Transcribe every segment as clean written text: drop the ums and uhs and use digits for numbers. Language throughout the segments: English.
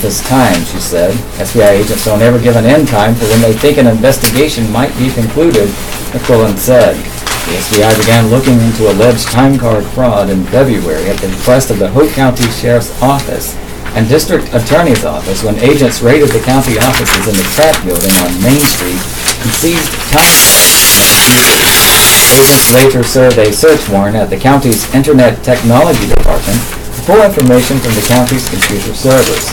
office time, she said. SBI agents don't ever give an end time for when they think an investigation might be concluded, McQuillan said. The SBI began looking into alleged time card fraud in February at the request of the Hope County Sheriff's Office and District Attorney's Office when agents raided the county offices in the Pratt Building on Main Street and seized time cards. Agents later served a search warrant at the county's Internet Technology Department for full information from the county's computer servers.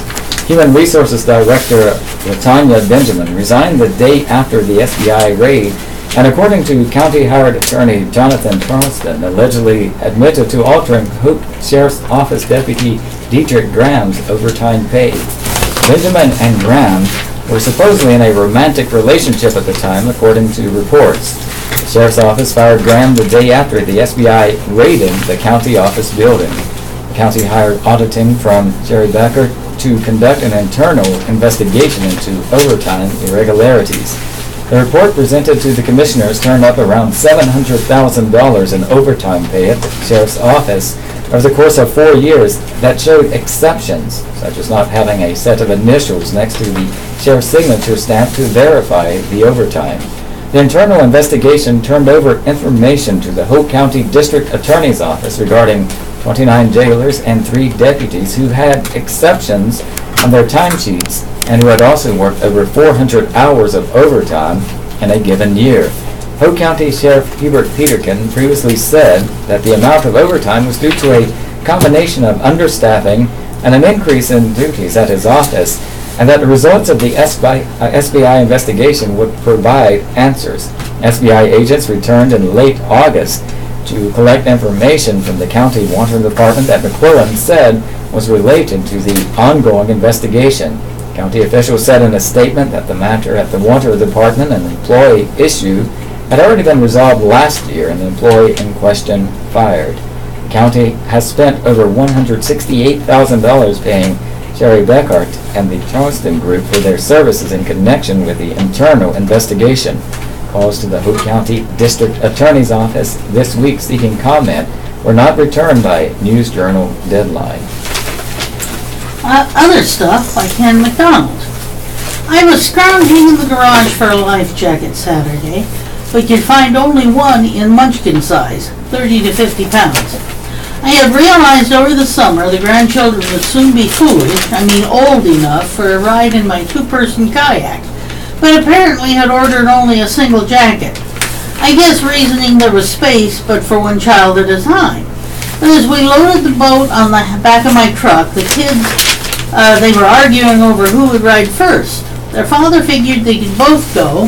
Human Resources Director Latanya Benjamin resigned the day after the SBI raid, and according to County Hired Attorney Jonathan Charleston, allegedly admitted to altering Hope Sheriff's Office Deputy Dietrich Graham's overtime pay. Benjamin and Graham were supposedly in a romantic relationship at the time, according to reports. The Sheriff's Office fired Graham the day after the SBI raided the county office building. The county hired auditing from Jerry Becker to conduct an internal investigation into overtime irregularities. The report presented to the commissioners turned up around $700,000 in overtime pay at the Sheriff's Office over the course of 4 years that showed exceptions, such as not having a set of initials next to the Sheriff's signature stamp to verify the overtime. The internal investigation turned over information to the Hope County District Attorney's Office regarding 29 jailers and 3 deputies who had exceptions on their timesheets and who had also worked over 400 hours of overtime in a given year. Hope County Sheriff Hubert Peterkin previously said that the amount of overtime was due to a combination of understaffing and an increase in duties at his office, and that the results of the SBI investigation would provide answers. SBI agents returned in late August to collect information from the county water department that McQuillan said was related to the ongoing investigation. County officials said in a statement that the matter at the water department and employee issue had already been resolved last year and the employee in question fired. The county has spent over $168,000 paying Sherry Beckert and the Charleston Group for their services in connection with the internal investigation. Calls to the Hope County District Attorney's Office this week seeking comment were not returned by News Journal deadline. Other stuff by Ken McDonald. I was scrounging in the garage for a life jacket Saturday, but could find only one in munchkin size, 30 to 50 pounds. I had realized over the summer the grandchildren would soon be old enough for a ride in my 2-person kayak, but apparently had ordered only a single jacket. I guess reasoning there was space, but for one child at a time. But as we loaded the boat on the back of my truck, the kids, they were arguing over who would ride first. Their father figured they could both go,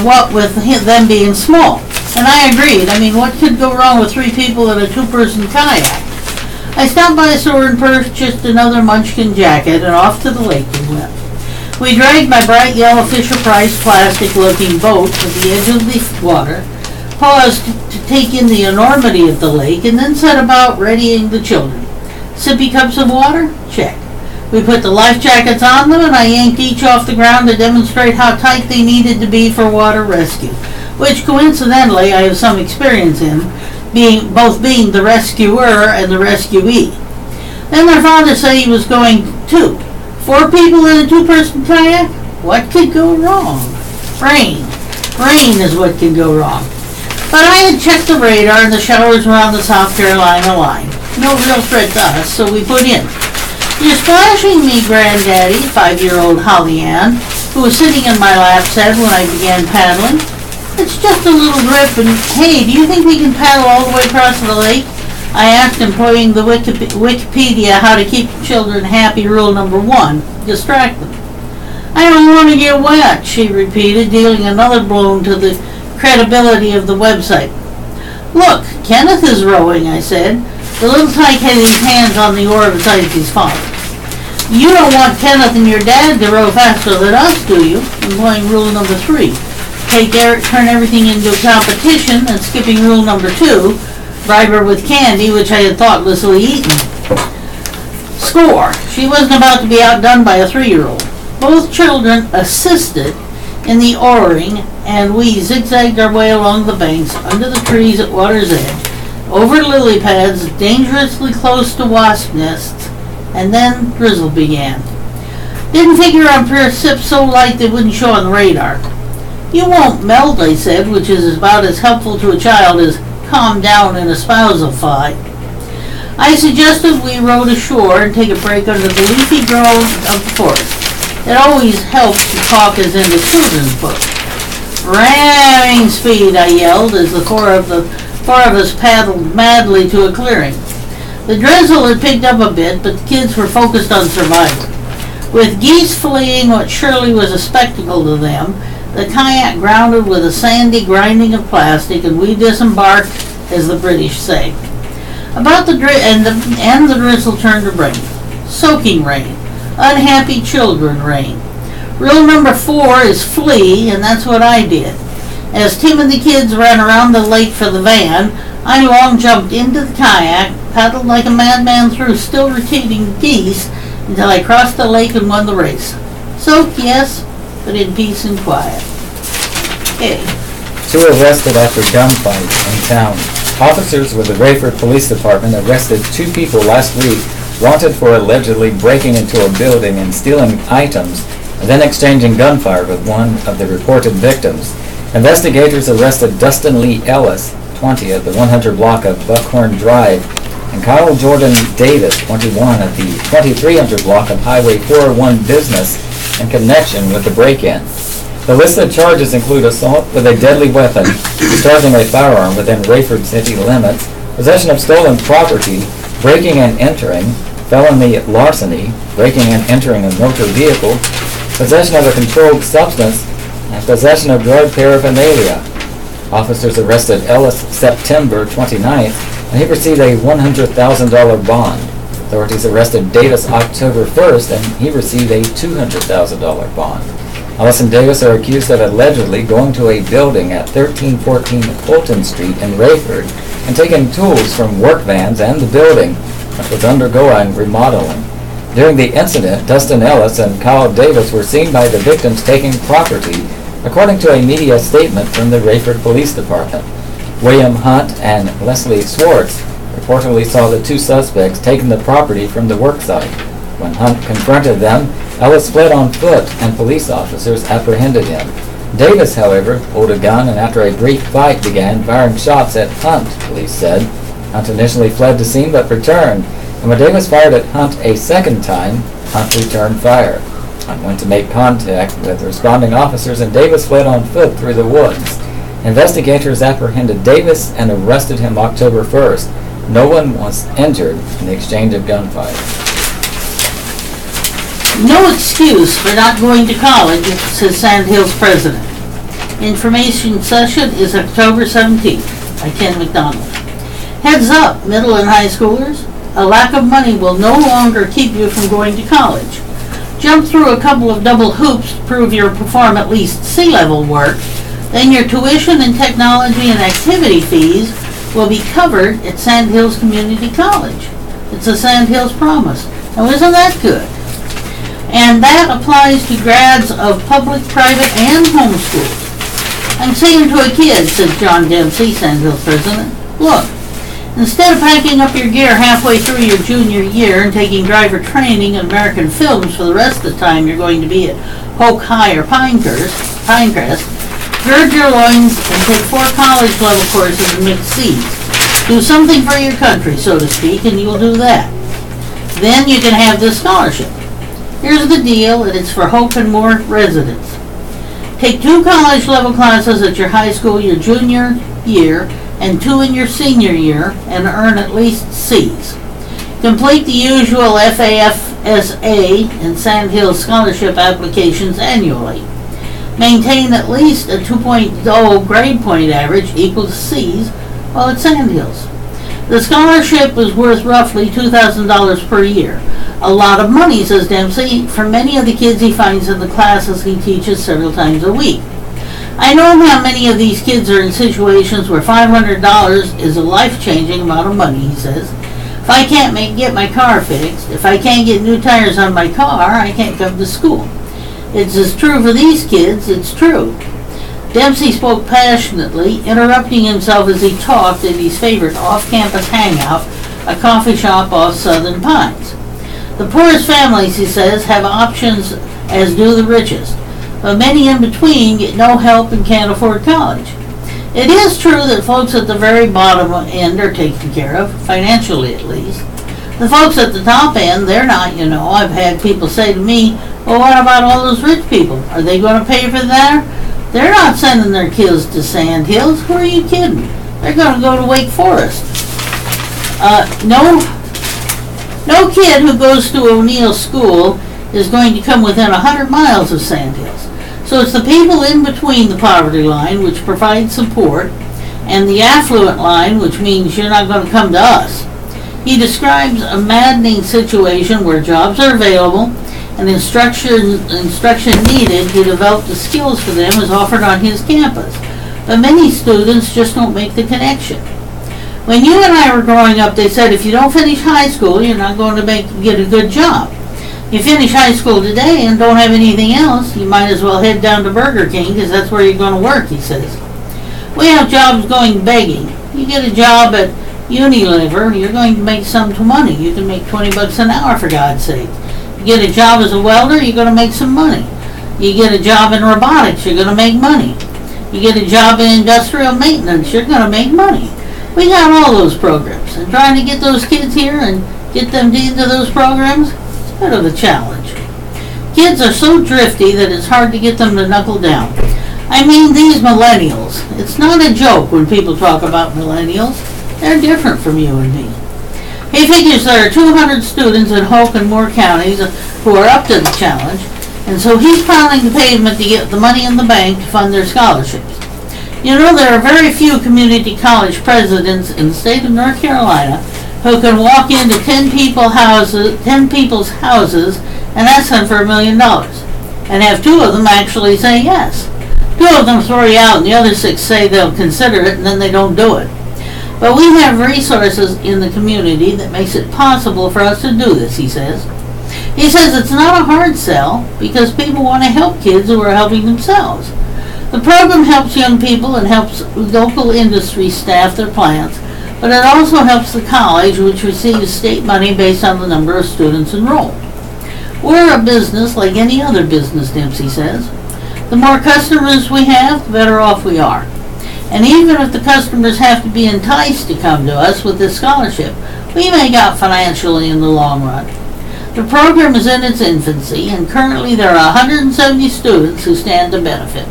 what with them being small. And I agreed. What could go wrong with 3 people in a 2-person kayak? I stopped by a store and purchased another munchkin jacket, and off to the lake we went. We dragged my bright yellow Fisher-Price plastic-looking boat to the edge of the water, paused to take in the enormity of the lake, and then set about readying the children. Sippy cups of water? Check. We put the life jackets on them, and I yanked each off the ground to demonstrate how tight they needed to be for water rescue, which coincidentally I have some experience in, both being the rescuer and the rescuee. Then their father said he was going too. 4 people in a 2-person kayak? What could go wrong? Rain. Rain is what could go wrong. But I had checked the radar and the showers were on the South Carolina line. No real threat to us, so we put in. You're splashing me, Granddaddy, 5-year-old Holly Ann, who was sitting in my lap, said when I began paddling. It's just a little drip, and hey, do you think we can paddle all the way across the lake? I asked, employing the Wikipedia how to keep children happy rule number 1, distract them. I don't want to get wet, she repeated, dealing another blow to the credibility of the website. Look, Kenneth is rowing, I said. The little tyke had his hands on the oar beside his father. You don't want Kenneth and your dad to row faster than us, do you? Employing rule number 3. Turn everything into a competition, and skipping rule number 2, bribe her with candy, which I had thoughtlessly eaten. Score. She wasn't about to be outdone by a 3-year-old. Both children assisted in the oaring, and we zigzagged our way along the banks, under the trees at water's edge, over lily pads dangerously close to wasp nests, and then drizzle began. Didn't figure on precip so light they wouldn't show on the radar. You won't melt, I said, which is about as helpful to a child as calm down in a spousal fight. I suggested we rowed ashore and take a break under the leafy grove of the forest. It always helps to talk as in the children's book. Ramming speed, I yelled as the four of us paddled madly to a clearing. The drizzle had picked up a bit, but the kids were focused on survival. With geese fleeing what surely was a spectacle to them, the kayak grounded with a sandy grinding of plastic, and we disembarked, as the British say. About the drizzle turned to rain. Soaking rain. Unhappy children rain. Rule number 4 is flee, and that's what I did. As Tim and the kids ran around the lake for the van, I long jumped into the kayak, paddled like a madman through still retreating geese until I crossed the lake and won the race. Soaked, yes, but in peace and quiet. Okay. 2 arrested after gunfight in town. Officers with the Rayford Police Department arrested 2 people last week wanted for allegedly breaking into a building and stealing items and then exchanging gunfire with one of the reported victims. Investigators arrested Dustin Lee Ellis, 20, at the 100 block of Buckhorn Drive, and Kyle Jordan Davis, 21, at the 2300 block of Highway 401 Business in connection with the break-in. The listed charges include assault with a deadly weapon, discharging a firearm within Rayford city limits, possession of stolen property, breaking and entering, felony larceny, breaking and entering a motor vehicle, possession of a controlled substance, and possession of drug paraphernalia. Officers arrested Ellis September 29th, and he received a $100,000 bond. Authorities arrested Davis October 1st, and he received a $200,000 bond. Ellis and Davis are accused of allegedly going to a building at 1314 Fulton Street in Rayford and taking tools from work vans and the building, which was undergoing remodeling. During the incident, Dustin Ellis and Kyle Davis were seen by the victims taking property, according to a media statement from the Rayford Police Department. William Hunt and Leslie Swartz reportedly saw the 2 suspects taking the property from the work site. When Hunt confronted them, Ellis fled on foot and police officers apprehended him. Davis, however, pulled a gun and after a brief fight began firing shots at Hunt, police said. Hunt initially fled the scene but returned, and when Davis fired at Hunt a second time, Hunt returned fire. Hunt went to make contact with responding officers and Davis fled on foot through the woods. Investigators apprehended Davis and arrested him October 1st. No one was injured in the exchange of gunfire. No excuse for not going to college, says Sandhills president. Information session is October 17th by Ken McDonald. Heads up, middle and high schoolers. A lack of money will no longer keep you from going to college. Jump through a couple of double hoops to prove you perform at least C-level work, then your tuition and technology and activity fees will be covered at Sandhills Community College. It's a Sandhills promise. Now isn't that good? And that applies to grads of public, private, and homeschools. I'm saying to a kid, said John Dempsey, Sandhills president, look, instead of packing up your gear halfway through your junior year and taking driver training in American films for the rest of the time you're going to be at Hoke High or Pinecrest, gird your loins and take 4 college-level courses in mixed seeds. Do something for your country, so to speak, and you'll do that. Then you can have this scholarship. Here's the deal, and it's for Hope and Moore residents. Take 2 college-level classes at your high school your junior year and 2 in your senior year and earn at least C's. Complete the usual FAFSA and Sandhills scholarship applications annually. Maintain at least a 2.0 grade point average equal to C's while at Sandhills. The scholarship is worth roughly $2,000 per year. A lot of money, says Dempsey, for many of the kids he finds in the classes he teaches several times a week. I know how many of these kids are in situations where $500 is a life-changing amount of money, he says. If I can't get my car fixed, if I can't get new tires on my car, I can't come to school. It's as true for these kids, it's true. Dempsey spoke passionately, interrupting himself as he talked at his favorite off-campus hangout, a coffee shop off Southern Pines. The poorest families, he says, have options as do the richest, but many in between get no help and can't afford college. It is true that folks at the very bottom end are taken care of, financially at least. The folks at the top end, they're not, you know. I've had people say to me, well, what about all those rich people? Are they going to pay for that? They're not sending their kids to Sand Hills. Who are you kidding? They're going to go to Wake Forest. No kid who goes to O'Neill School is going to come within 100 miles of Sand Hills. So it's the people in between the poverty line, which provide support, and the affluent line, which means you're not going to come to us. He describes a maddening situation where jobs are available and instruction needed to develop the skills for them is offered on his campus. But many students just don't make the connection. When you and I were growing up, they said if you don't finish high school, you're not going to get a good job. You finish high school today and don't have anything else, you might as well head down to Burger King because that's where you're going to work, he says. We have jobs going begging. You get a job at Unilever, you're going to make some money. You can make 20 bucks an hour, for God's sake. You get a job as a welder, you're going to make some money. You get a job in robotics, you're going to make money. You get a job in industrial maintenance, you're going to make money. We got all those programs, and trying to get those kids here and get them into those programs, it's a bit of a challenge. Kids are so drifty that it's hard to get them to knuckle down. I mean, these millennials, it's not a joke when people talk about millennials. They're different from you and me. He figures there are 200 students in Hoke and Moore counties who are up to the challenge, and so he's pounding the pavement to get the money in the bank to fund their scholarships. You know, there are very few community college presidents in the state of North Carolina who can walk into 10 people's houses and ask them for $1 million, and have 2 of them actually say yes. 2 of them throw you out, and the other 6 say they'll consider it, and then they don't do it. But we have resources in the community that makes it possible for us to do this, he says. He says it's not a hard sell because people want to help kids who are helping themselves. The program helps young people and helps local industry staff their plants, but it also helps the college, which receives state money based on the number of students enrolled. We're a business like any other business, Dempsey says. The more customers we have, the better off we are. And even if the customers have to be enticed to come to us with this scholarship, we make out financially in the long run. The program is in its infancy, and currently there are 170 students who stand to benefit.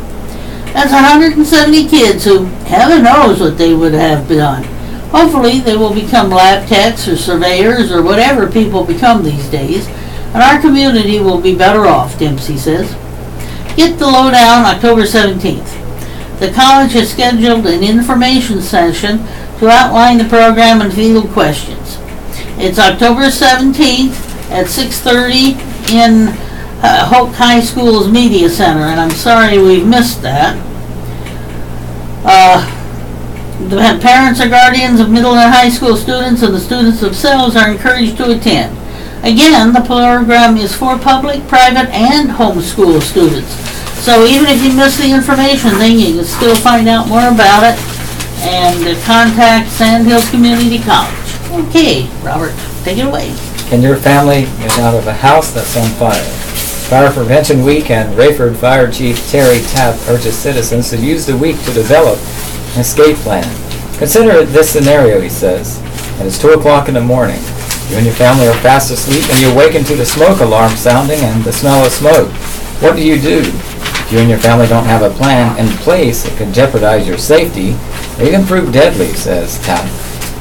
That's 170 kids who, heaven knows what they would have done. Hopefully they will become lab techs or surveyors or whatever people become these days, and our community will be better off, Dempsey says. Get the lowdown October 17th. The college has scheduled an information session to outline the program and field questions. It's October 17th at 6:30 in Hoke High School's Media Center, and I'm sorry we've missed that. The parents or guardians of middle and high school students and the students themselves are encouraged to attend. Again, the program is for public, private, and homeschool students. So even if you miss the information thing, you can still find out more about it and contact Sand Hills Community College. Okay, Robert, take it away. Can your family get out of a house that's on fire? Fire Prevention Week and Rayford Fire Chief Terry Tapp urges citizens to use the week to develop an escape plan. Consider this scenario, he says. It is 2 o'clock in the morning. You and your family are fast asleep and you awaken to the smoke alarm sounding and the smell of smoke. What do? If you and your family don't have a plan in place that could jeopardize your safety, it can prove deadly, says Tapp.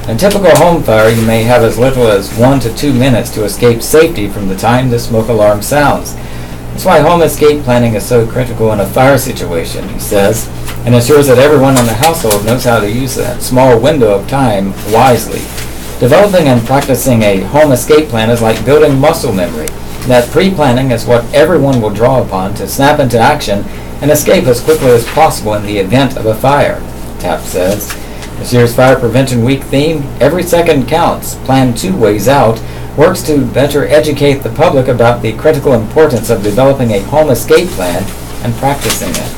In a typical home fire, you may have as little as 1 to 2 minutes to escape safety from the time the smoke alarm sounds. That's why home escape planning is so critical in a fire situation, he says, and ensures that everyone in the household knows how to use that small window of time wisely. Developing and practicing a home escape plan is like building muscle memory. That pre-planning is what everyone will draw upon to snap into action and escape as quickly as possible in the event of a fire, Tapp says. This year's Fire Prevention Week theme, Every Second Counts, Plan 2 Ways Out, works to better educate the public about the critical importance of developing a home escape plan and practicing it.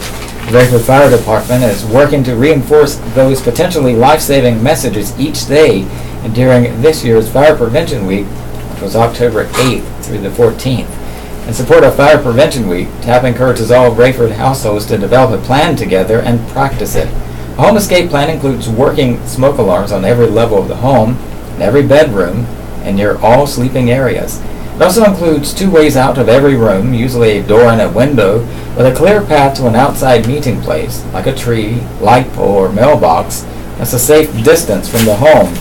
The Rayford Fire Department is working to reinforce those potentially life-saving messages each day, and during this year's Fire Prevention Week, was October 8th through the 14th. In support of Fire Prevention Week, TAP encourages all Rayford households to develop a plan together and practice it. A home escape plan includes working smoke alarms on every level of the home, in every bedroom, and near all sleeping areas. It also includes 2 ways out of every room, usually a door and a window, with a clear path to an outside meeting place, like a tree, light pole, or mailbox, that's a safe distance from the home.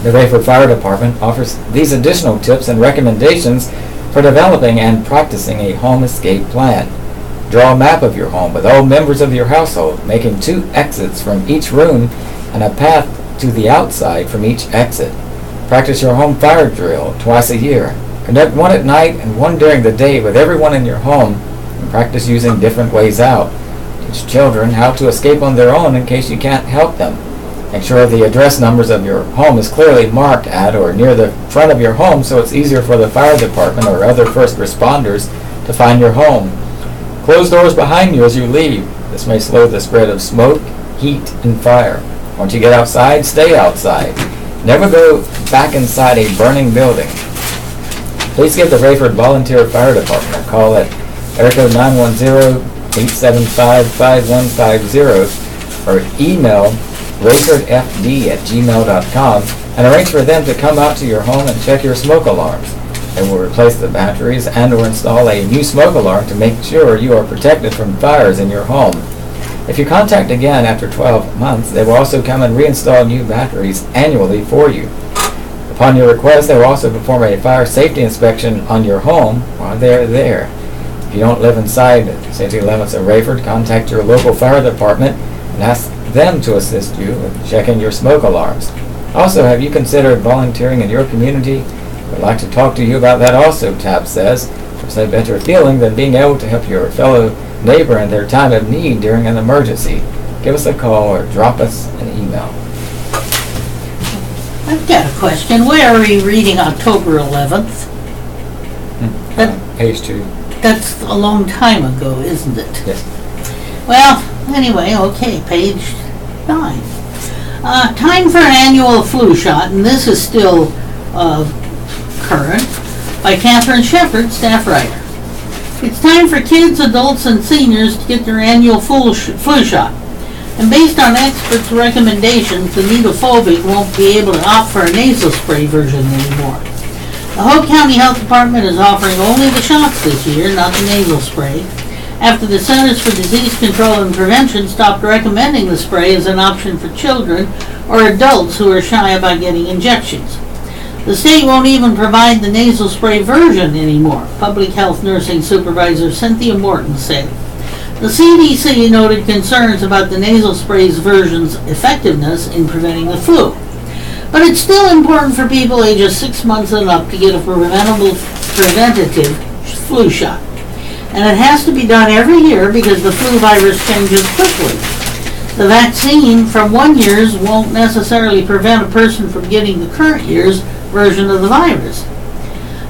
The Rayford Fire Department offers these additional tips and recommendations for developing and practicing a home escape plan. Draw a map of your home with all members of your household, making 2 exits from each room and a path to the outside from each exit. Practice your home fire drill twice a year. Conduct one at night and one during the day with everyone in your home, and practice using different ways out. Teach children how to escape on their own in case you can't help them. Make sure the address numbers of your home is clearly marked at or near the front of your home so it's easier for the fire department or other first responders to find your home. Close doors behind you as you leave. This may slow the spread of smoke, heat, and fire. Once you get outside, stay outside. Never go back inside a burning building. Please give the Rayford Volunteer Fire Department a call at area code 910-875-5150 or email rayfordfd@gmail.com and arrange for them to come out to your home and check your smoke alarms. They will replace the batteries and or install a new smoke alarm to make sure you are protected from fires in your home. If you contact again after 12 months, they will also come and reinstall new batteries annually for you. Upon your request, they will also perform a fire safety inspection on your home while they are there. If you don't live inside the city limits of Rayford, contact your local fire department and ask them to assist you with checking your smoke alarms. Also, have you considered volunteering in your community? We'd like to talk to you about that also, TAP says. There's no better feeling than being able to help your fellow neighbor in their time of need during an emergency. Give us a call or drop us an email. I've got a question. Where are we reading October 11th? Page 2. That's a long time ago, isn't it? Yes. Well, anyway, okay, page 9. Time for an annual flu shot, and this is still current, by Catherine Shepard, staff writer. It's time for kids, adults, and seniors to get their annual flu shot. And based on experts' recommendations, the needlephobic won't be able to opt for a nasal spray version anymore. The Hope County Health Department is offering only the shots this year, not the nasal spray, after the Centers for Disease Control and Prevention stopped recommending the spray as an option for children or adults who are shy about getting injections. The state won't even provide the nasal spray version anymore, Public Health Nursing Supervisor Cynthia Morton said. The CDC noted concerns about the nasal spray's version's effectiveness in preventing the flu. But it's still important for people ages 6 months and up to get a preventative flu shot. And it has to be done every year because the flu virus changes quickly. The vaccine from 1 year's won't necessarily prevent a person from getting the current year's version of the virus.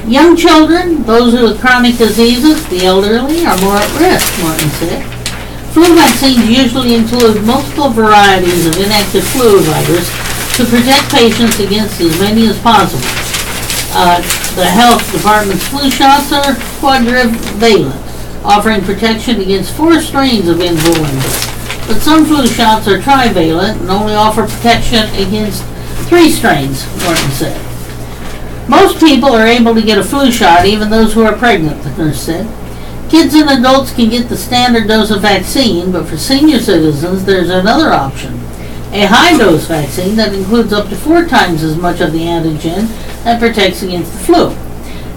Young children, those with chronic diseases, the elderly, are more at risk, Martin said. Flu vaccines usually include multiple varieties of inactive flu virus to protect patients against as many as possible. The health department's flu shots are quadrivalent, offering protection against 4 strains of influenza. But some flu shots are trivalent and only offer protection against 3 strains, Morton said. Most people are able to get a flu shot, even those who are pregnant, the nurse said. Kids and adults can get the standard dose of vaccine, but for senior citizens, there's another option. A high-dose vaccine that includes up to 4 times as much of the antigen that protects against the flu.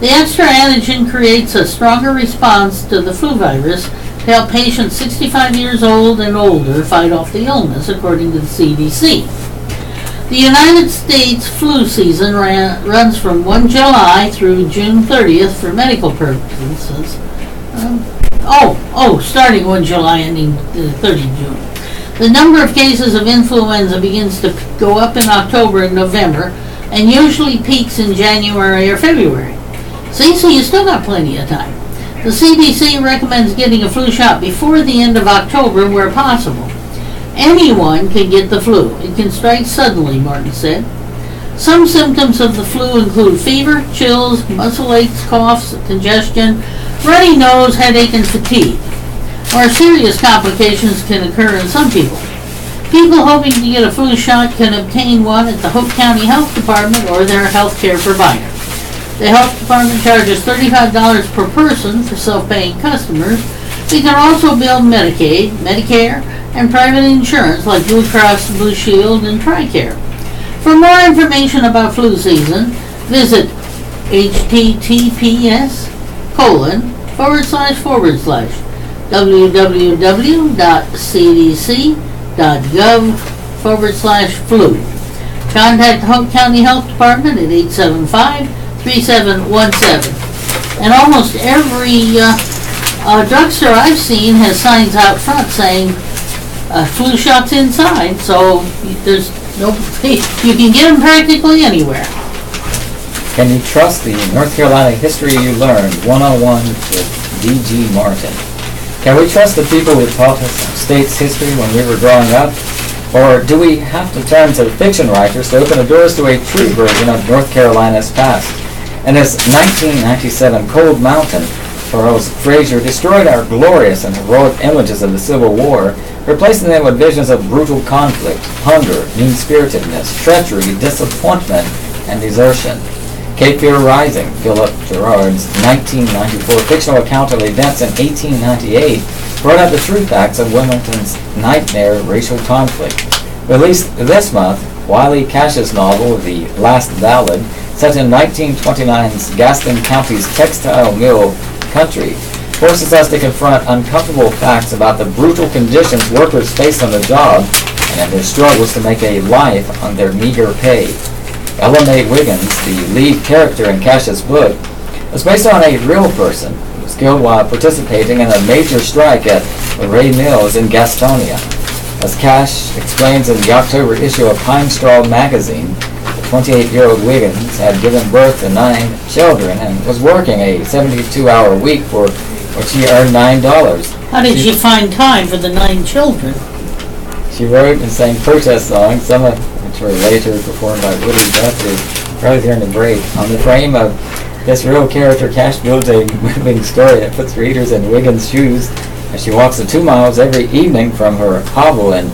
The extra antigen creates a stronger response to the flu virus to help patients 65 years old and older fight off the illness, according to the CDC. The United States flu season runs from 1 July through June 30th for medical purposes. Starting 1 July, ending 30 June. The number of cases of influenza begins to go up in October and November, and usually peaks in January or February. So you still got plenty of time. The CDC recommends getting a flu shot before the end of October where possible. Anyone can get the flu. It can strike suddenly, Martin said. Some symptoms of the flu include fever, chills, muscle aches, coughs, congestion, runny nose, headache, and fatigue. More serious complications can occur in some people. People hoping to get a flu shot can obtain one at the Hope County Health Department or their health care provider. The health department charges $35 per person for self-paying customers. They can also bill Medicaid, Medicare, and private insurance like Blue Cross Blue Shield and TRICARE. For more information about flu season, visit https://www.cdc.gov/flu. Contact the Hope County Health Department at 875-3717. And almost every drugstore I've seen has signs out front saying flu shots inside, so there's no, you can get them practically anywhere. Can you trust the North Carolina history you learned 101 with D.G. Martin? Can we trust the people who taught us state's history when we were growing up? Or do we have to turn to fiction writers to open the doors to a true version of North Carolina's past? In his 1997 Cold Mountain, Charles Frazier destroyed our glorious and heroic images of the Civil War, replacing them with visions of brutal conflict, hunger, mean-spiritedness, treachery, disappointment, and desertion. Cape Fear Rising, Philip Gerard's 1994 fictional account of events in 1898, brought out the true facts of Wilmington's nightmare racial conflict. Released this month, Wiley Cash's novel, The Last Ballad, set in 1929's Gaston County's textile mill country, forces us to confront uncomfortable facts about the brutal conditions workers face on the job and their struggles to make a life on their meager pay. Ella Mae Wiggins, the lead character in Cash's book, was based on a real person who was killed while participating in a major strike at Ray Mills in Gastonia. As Cash explains in the October issue of Pine Straw magazine, the 28-year-old Wiggins had given birth to 9 children and was working a 72-hour week for which she earned $9. How did she find time for the 9 children? She wrote and sang protest songs, some of which were later performed by Woody Guthrie, right here in the break. On the frame of this real character, Cash builds a moving story that puts readers in Wiggins' shoes as she walks the 2 miles every evening from her hovel in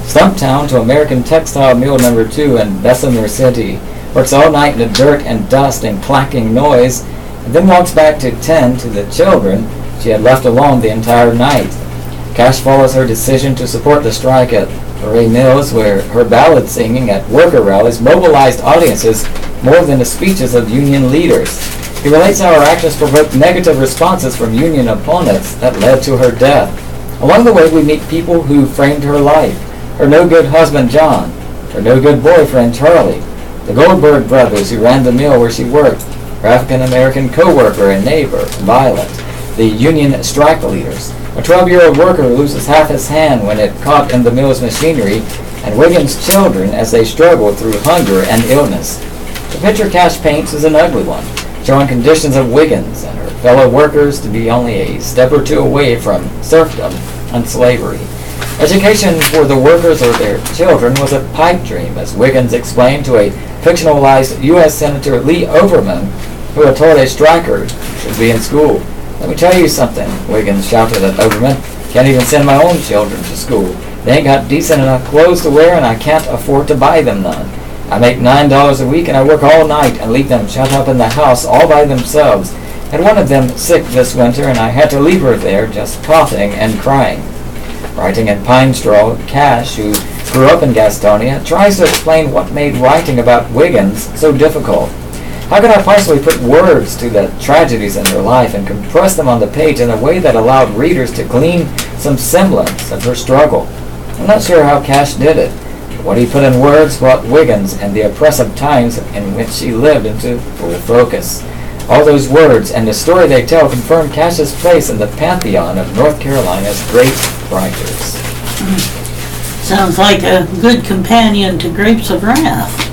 Stumptown to American Textile Mill No. 2 in Bessemer City, works all night in the dirt and dust and clacking noise, and then walks back to tend to the children she had left alone the entire night. Cash follows her decision to support the strike at Ray Mills, where her ballad singing at worker rallies mobilized audiences more than the speeches of union leaders. He relates how her actions provoked negative responses from union opponents that led to her death. Along the way, we meet people who framed her life: her no-good husband John, her no-good boyfriend Charlie, the Goldberg brothers who ran the mill where she worked, her African-American co-worker and neighbor Violet, the union strike leaders, a 12-year-old worker who loses half his hand when it caught in the mill's machinery, and Wiggins' children as they struggle through hunger and illness. The picture Cash paints is an ugly one, showing conditions of Wiggins and her fellow workers to be only a step or two away from serfdom and slavery. Education for the workers or their children was a pipe dream, as Wiggins explained to a fictionalized U.S. Senator Lee Overman, who had told a striker should be in school. "Let me tell you something," Wiggins shouted at Overman. "Can't even send my own children to school. They ain't got decent enough clothes to wear, and I can't afford to buy them none. I make $9 a week, and I work all night and leave them shut up in the house all by themselves. Had one of them sick this winter, and I had to leave her there just coughing and crying." Writing in Pine Straw, Cash, who grew up in Gastonia, tries to explain what made writing about Wiggins so difficult. How could I possibly put words to the tragedies in her life and compress them on the page in a way that allowed readers to glean some semblance of her struggle? I'm not sure how Cash did it, but what he put in words brought Wiggins and the oppressive times in which she lived into full focus. All those words and the story they tell confirm Cash's place in the pantheon of North Carolina's great writers. Sounds like a good companion to Grapes of Wrath.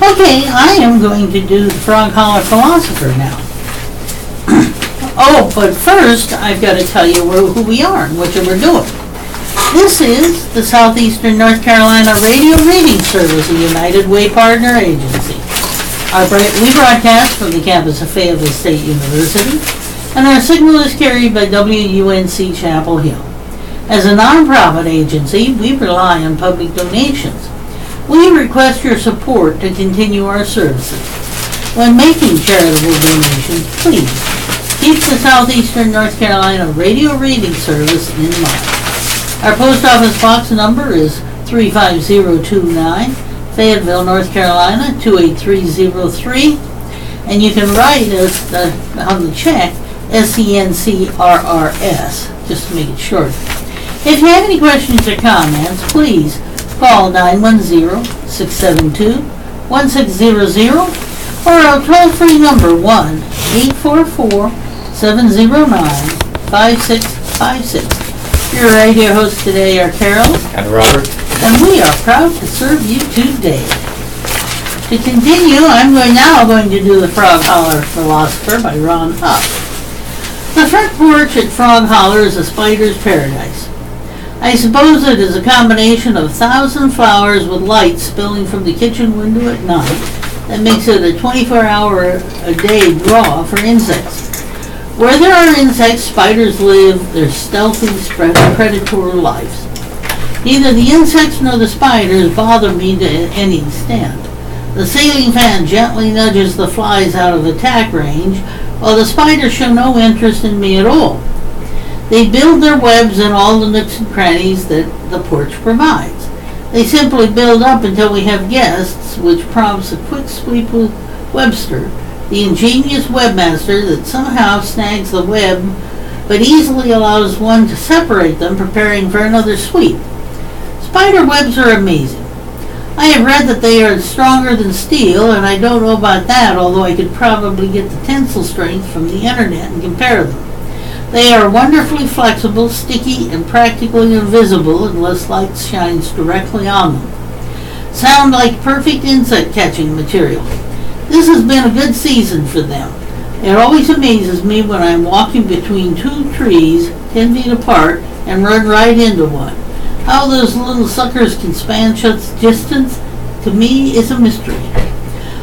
Okay, I am going to do the Frog Holler Philosopher now. Oh, but first I've got to tell you who we are and what we're doing. This is the Southeastern North Carolina Radio Reading Service, a United Way partner agency. We broadcast from the campus of Fayetteville State University, and our signal is carried by WUNC Chapel Hill. As a nonprofit agency, we rely on public donations. We request your support to continue our services. When making charitable donations, please keep the Southeastern North Carolina Radio Reading Service in mind. Our post office box number is 35029, Fayetteville, North Carolina 28303, and you can write us on the check SENCRRS, just to make it short. If you have any questions or comments, please call 910-672-1600 or our toll-free number 1-844-709-5656. Your radio hosts today are Carol And Robert? and we are proud to serve you today. To continue, I'm going to do the Frog Holler Philosopher by Ron Huff. The front porch at Frog Holler is a spider's paradise. I suppose it is a combination of 1,000 flowers with light spilling from the kitchen window at night that makes it a 24-hour-a-day draw for insects. Where there are insects, spiders live their stealthy, predatory lives. Neither the insects nor the spiders bother me to any extent. The ceiling fan gently nudges the flies out of attack range, while the spiders show no interest in me at all. They build their webs in all the nooks and crannies that the porch provides. They simply build up until we have guests, which prompts a quick sweep with Webster, the ingenious webmaster that somehow snags the web but easily allows one to separate them, preparing for another sweep. Spider webs are amazing. I have read that they are stronger than steel, and I don't know about that, although I could probably get the tensile strength from the internet and compare them. They are wonderfully flexible, sticky, and practically invisible unless light shines directly on them. Sound like perfect insect catching material. This has been a good season for them. It always amazes me when I'm walking between two trees 10 feet apart and run right into one. How those little suckers can span such distance, to me, is a mystery.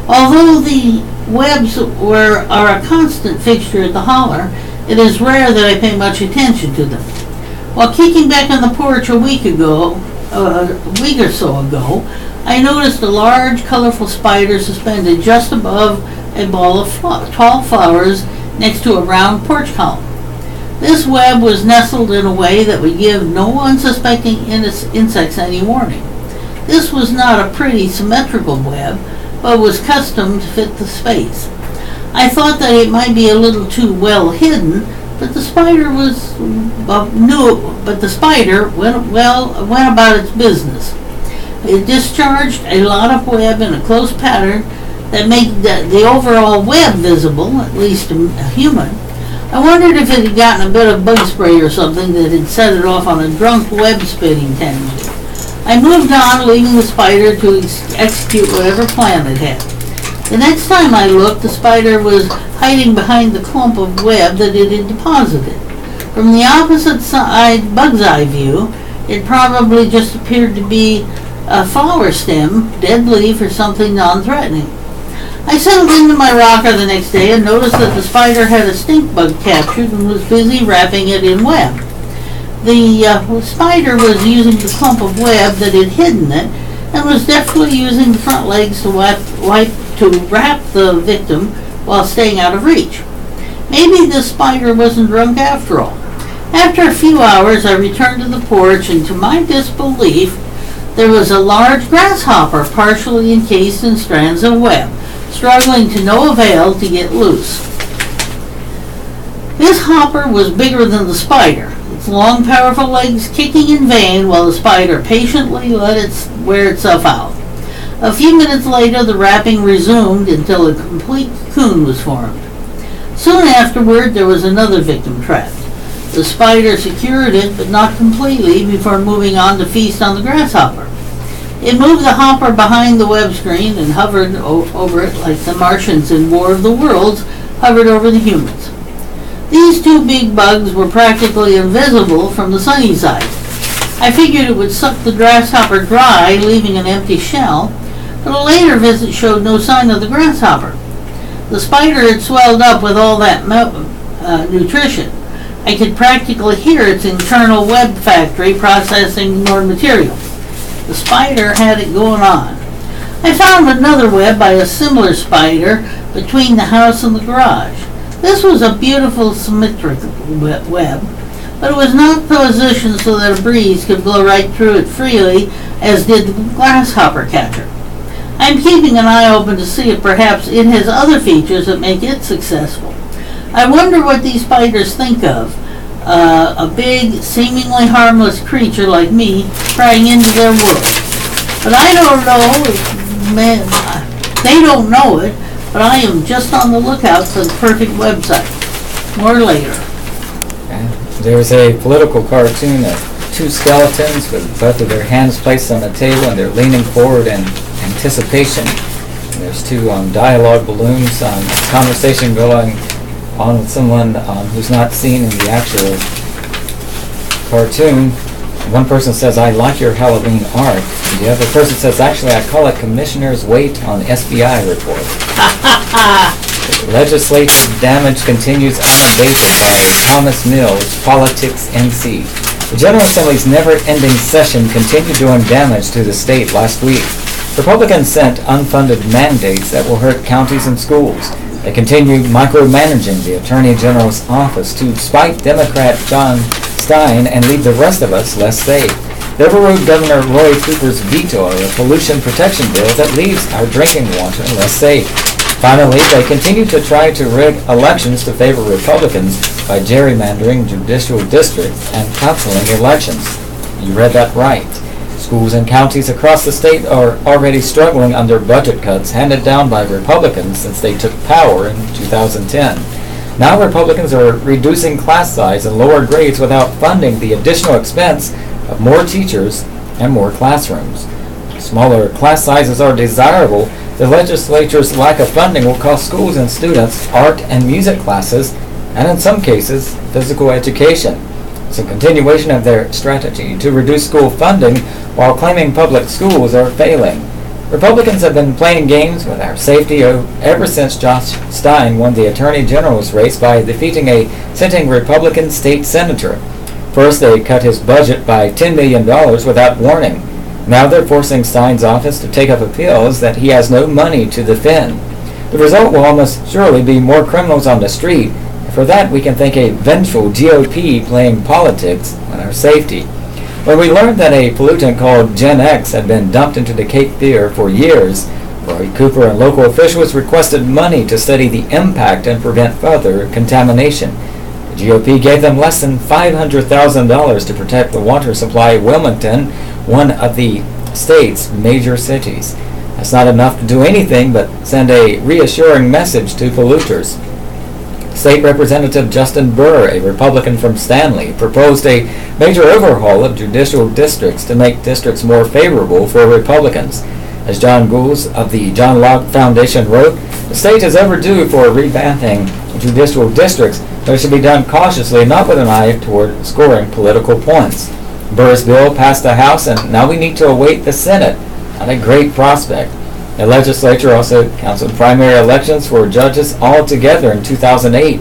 Although the webs are a constant fixture at the holler, it is rare that I pay much attention to them. While kicking back on the porch a week or so ago, I noticed a large, colorful spider suspended just above a ball of tall flowers next to a round porch column. This web was nestled in a way that would give no unsuspecting insects any warning. This was not a pretty, symmetrical web, but was custom to fit the space. I thought that it might be a little too well hidden, but the spider went about its business. It discharged a lot of web in a close pattern that made the overall web visible, at least a human. I wondered if it had gotten a bit of bug spray or something that had set it off on a drunk web-spitting tangent. I moved on, leaving the spider to execute whatever plan it had. The next time I looked, the spider was hiding behind the clump of web that it had deposited. From the opposite side, bug's eye view, it probably just appeared to be a flower stem, dead leaf, or something non-threatening. I settled into my rocker the next day and noticed that the spider had a stink bug captured and was busy wrapping it in web. The spider was using the clump of web that had hidden it and was deftly using the front legs to wrap the victim while staying out of reach. Maybe the spider wasn't drunk after all. After a few hours, I returned to the porch, and to my disbelief, there was a large grasshopper partially encased in strands of web, struggling to no avail to get loose. This hopper was bigger than the spider, its long, powerful legs kicking in vain while the spider patiently let it wear itself out. A few minutes later, the wrapping resumed until a complete cocoon was formed. Soon afterward, there was another victim trapped. The spider secured it, but not completely, before moving on to feast on the grasshopper. It moved the hopper behind the web screen and hovered over it like the Martians in War of the Worlds hovered over the humans. These two big bugs were practically invisible from the sunny side. I figured it would suck the grasshopper dry, leaving an empty shell, but a later visit showed no sign of the grasshopper. The spider had swelled up with all that nutrition. I could practically hear its internal web factory processing more material. The spider had it going on. I found another web by a similar spider between the house and the garage. This was a beautiful symmetrical web, but it was not positioned so that a breeze could blow right through it freely, as did the grasshopper catcher. I'm keeping an eye open to see if perhaps it has other features that make it successful. I wonder what these spiders think of a big, seemingly harmless creature like me prying into their world. But I don't know, they don't know it, but I am just on the lookout for the perfect website. More later. There's a political cartoon of two skeletons with both of their hands placed on the table and they're leaning forward in anticipation. And there's two dialogue balloons, conversation going on with someone who's not seen in the actual cartoon. One person says, "I like your Halloween art." And the other person says, "Actually, I call it Commissioner's Weight on SBI report." Legislative damage continues unabated by Thomas Mills, Politics NC. The General Assembly's never-ending session continued doing damage to the state last week. Republicans sent unfunded mandates that will hurt counties and schools. They continued micromanaging the Attorney General's office to spite Democrat John Stein and leave the rest of us less safe. They overrode Governor Roy Cooper's veto of a pollution protection bill that leaves our drinking water less safe. Finally, they continue to try to rig elections to favor Republicans by gerrymandering judicial districts and canceling elections. You read that right. Schools and counties across the state are already struggling under budget cuts handed down by Republicans since they took power in 2010. Now Republicans are reducing class size and lower grades without funding the additional expense of more teachers and more classrooms. Smaller class sizes are desirable. The legislature's lack of funding will cost schools and students art and music classes, and in some cases, physical education. It's a continuation of their strategy to reduce school funding while claiming public schools are failing. Republicans have been playing games with our safety ever since Josh Stein won the Attorney General's race by defeating a sitting Republican state senator. First, they cut his budget by $10 million without warning. Now they're forcing Stein's office to take up appeals that he has no money to defend. The result will almost surely be more criminals on the street. For that, we can thank a vengeful GOP playing politics on our safety. When we learned that a pollutant called Gen X had been dumped into the Cape Fear for years, Roy Cooper and local officials requested money to study the impact and prevent further contamination. The GOP gave them less than $500,000 to protect the water supply of Wilmington, one of the state's major cities. That's not enough to do anything but send a reassuring message to polluters. State Representative Justin Burr, a Republican from Stanley, proposed a major overhaul of judicial districts to make districts more favorable for Republicans. As John Gould of the John Locke Foundation wrote, the state is overdue for revamping judicial districts, but it should be done cautiously, not with an eye toward scoring political points. Burr's bill passed the House, and now we need to await the Senate. Not a great prospect. The legislature also canceled primary elections for judges altogether in 2008.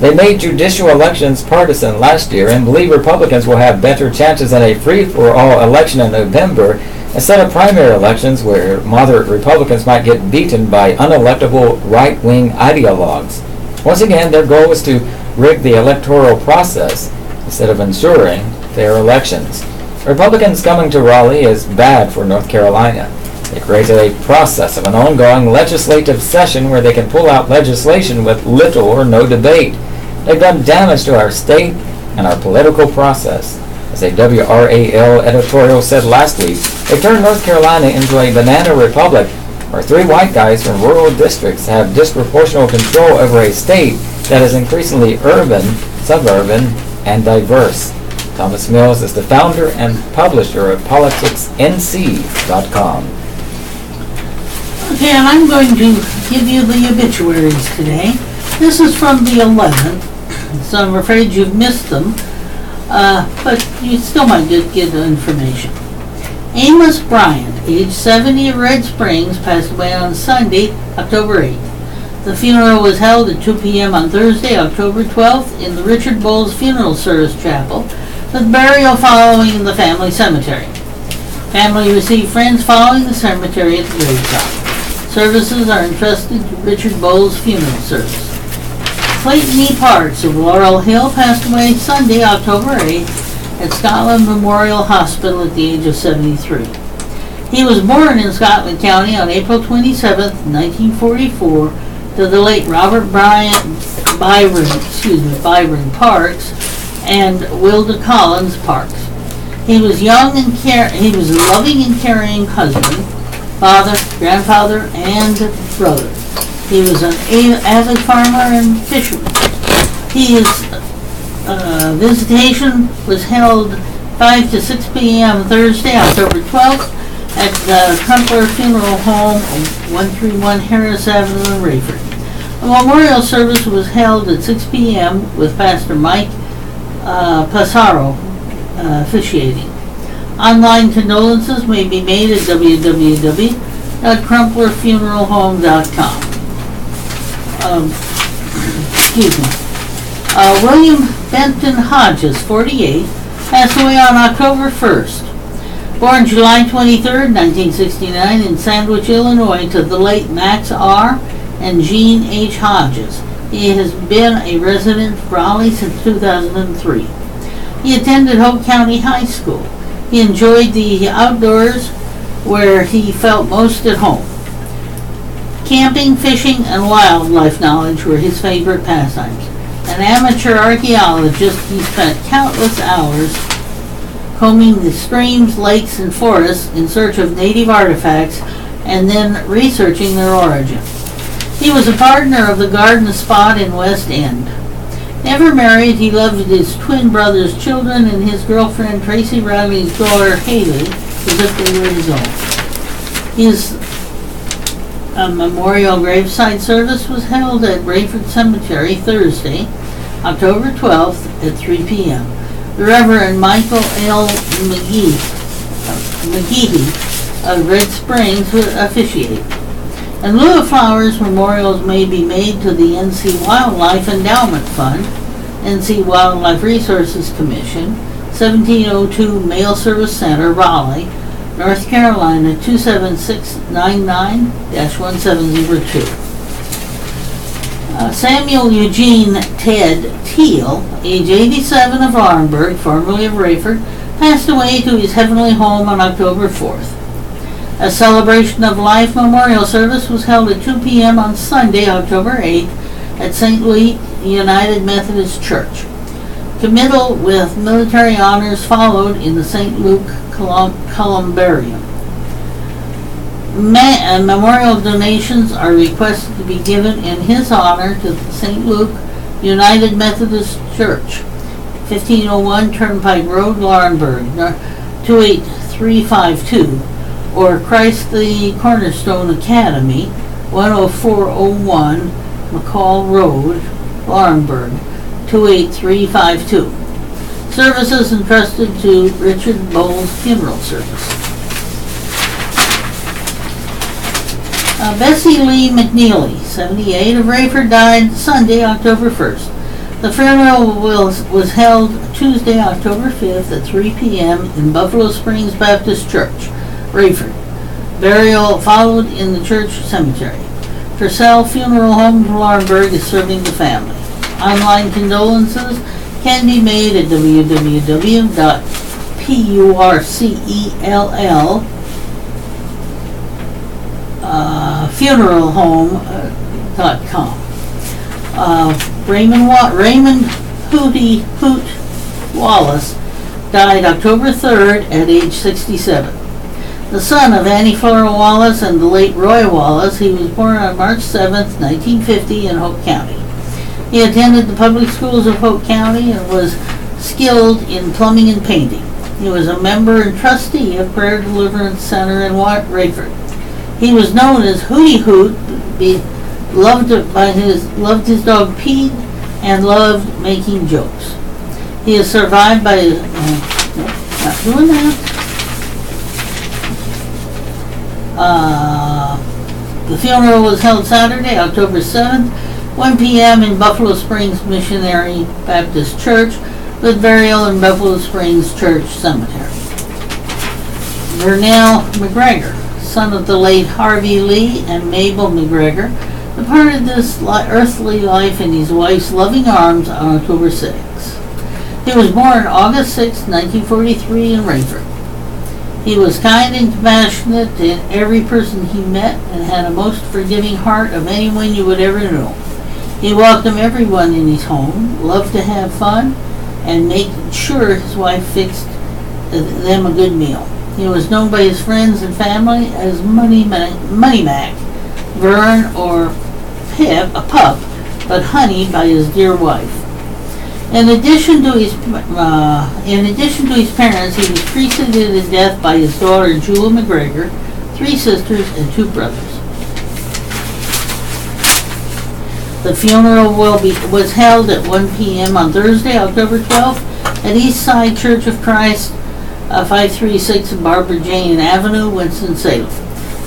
They made judicial elections partisan last year and believe Republicans will have better chances in a free-for-all election in November instead of primary elections where moderate Republicans might get beaten by unelectable right-wing ideologues. Once again, their goal is to rig the electoral process instead of ensuring fair elections. Republicans coming to Raleigh is bad for North Carolina. They created a process of an ongoing legislative session where they can pull out legislation with little or no debate. They've done damage to our state and our political process. As a WRAL editorial said last week, they turned North Carolina into a banana republic where three white guys from rural districts have disproportional control over a state that is increasingly urban, suburban, and diverse. Thomas Mills is the founder and publisher of PoliticsNC.com. Okay, and I'm going to give you the obituaries today. This is from the 11th, so I'm afraid you've missed them. but you still might get the information. Amos Bryant, age 70 of Red Springs, passed away on Sunday, October 8th. The funeral was held at 2 p.m. on Thursday, October 12th in the Richard Bowles Funeral Service Chapel, with burial following in the family cemetery. Family received friends following the cemetery at the graveside. Services are entrusted to Richard Bowles Funeral Service. Clayton E. Parks of Laurel Hill passed away Sunday, October 8th at Scotland Memorial Hospital at the age of 73. He was born in Scotland County on April 27, 1944, to the late Robert Byron Parks and Wilda Collins Parks. He was a loving and caring husband, father, grandfather, and brother. He was an avid farmer and fisherman. His visitation was held 5 to 6 p.m. Thursday, October 12th at the Crumpler Funeral Home, 131 Harris Avenue in Rayford. A memorial service was held at 6 p.m. with Pastor Mike Passaro officiating. Online condolences may be made at www.crumplerfuneralhome.com. William Benton Hodges, 48, passed away on October 1st. Born July 23, 1969 in Sandwich, Illinois, to the late Max R. and Jean H. Hodges. He has been a resident of Raleigh since 2003. He attended Hope County High School. He enjoyed the outdoors where he felt most at home. Camping, fishing, and wildlife knowledge were his favorite pastimes. An amateur archaeologist, he spent countless hours combing the streams, lakes, and forests in search of native artifacts and then researching their origin. He was a partner of the Garden Spot in West End. Never married, he loved his twin brother's children and his girlfriend Tracy Riley's daughter Haley as if they were his own. His memorial graveside service was held at Rayford Cemetery Thursday, October 12th at 3 p.m. The Reverend Michael L. McGehee of Red Springs will officiate. In lieu of flowers, memorials may be made to the NC Wildlife Endowment Fund, NC Wildlife Resources Commission, 1702 Mail Service Center, Raleigh, North Carolina 27699-1702. Samuel Eugene Ted Teal, age 87 of Laurinburg, formerly of Rayford, passed away to his heavenly home on October 4th. A celebration of life memorial service was held at 2 p.m. on Sunday, October 8th at St. Luke United Methodist Church. Committal with military honors followed in the St. Luke Columbarium. Memorial donations are requested to be given in his honor to the St. Luke United Methodist Church, 1501 Turnpike Road, Laurinburg, 28352, or Christ the Cornerstone Academy, 10401 McCall Road, Laurinburg, 28352. Services entrusted to Richard Bowles Funeral Service. Bessie Lee McNeely, 78, of Rayford, died Sunday, October 1st. The funeral was held Tuesday, October 5th at 3 p.m. in Buffalo Springs Baptist Church, Rayford. Burial followed in the church cemetery. Purcell Funeral Home in Laurinburg is serving the family. Online condolences can be made at www.purcellfuneralhome.com. Raymond Hootie Hoot Wallace died October 3rd at age 67. The son of Annie Flora Wallace and the late Roy Wallace, he was born on March 7th, 1950 in Hope County. He attended the public schools of Hope County and was skilled in plumbing and painting. He was a member and trustee of Prayer Deliverance Center in Rayford. He was known as Hootie Hoot, loved his dog Pete, and loved making jokes. He is survived by his, not doing that. The funeral was held Saturday, October 7th, 1 p.m. in Buffalo Springs Missionary Baptist Church, with burial in Buffalo Springs Church Cemetery. Vernell McGregor, son of the late Harvey Lee and Mabel McGregor, departed this earthly life in his wife's loving arms on October 6. He was born August 6, 1943 in Rayford. He was kind and compassionate to every person he met and had a most forgiving heart of anyone you would ever know. He welcomed everyone in his home, loved to have fun, and made sure his wife fixed them a good meal. He was known by his friends and family as Money Mac, Vern, or Pip, a pup, but Honey by his dear wife. In addition to his parents, he was preceded in death by his daughter Jewel McGregor, 3 sisters, and 2 brothers. The funeral was held at 1 p.m. on Thursday, October 12th, at Eastside Church of Christ, 536 Barbara Jane Avenue, Winston-Salem.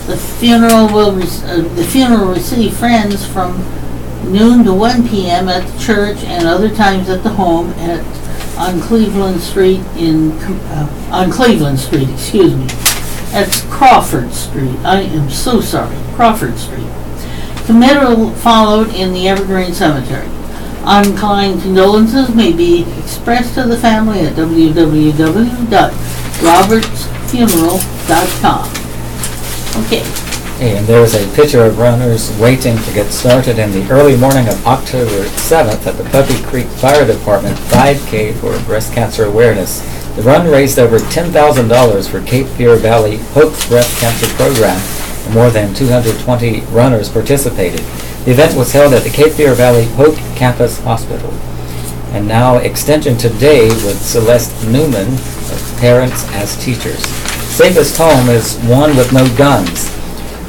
The funeral will receive friends from noon to 1 p.m. at the church and other times at the home on Cleveland Street. That's Crawford Street. I am so sorry. Crawford Street. Committal followed in the Evergreen Cemetery. Unkind condolences may be expressed to the family at www.robertsfuneral.com. Okay. And there was a picture of runners waiting to get started in the early morning of October 7th at the Puppy Creek Fire Department 5K for breast cancer awareness. The run raised over $10,000 for Cape Fear Valley Hope's breast cancer program, and more than 220 runners participated. The event was held at the Cape Fear Valley Hope Campus Hospital. And now Extension Today with Celeste Newman, Parents as Teachers. Safest home is one with no guns.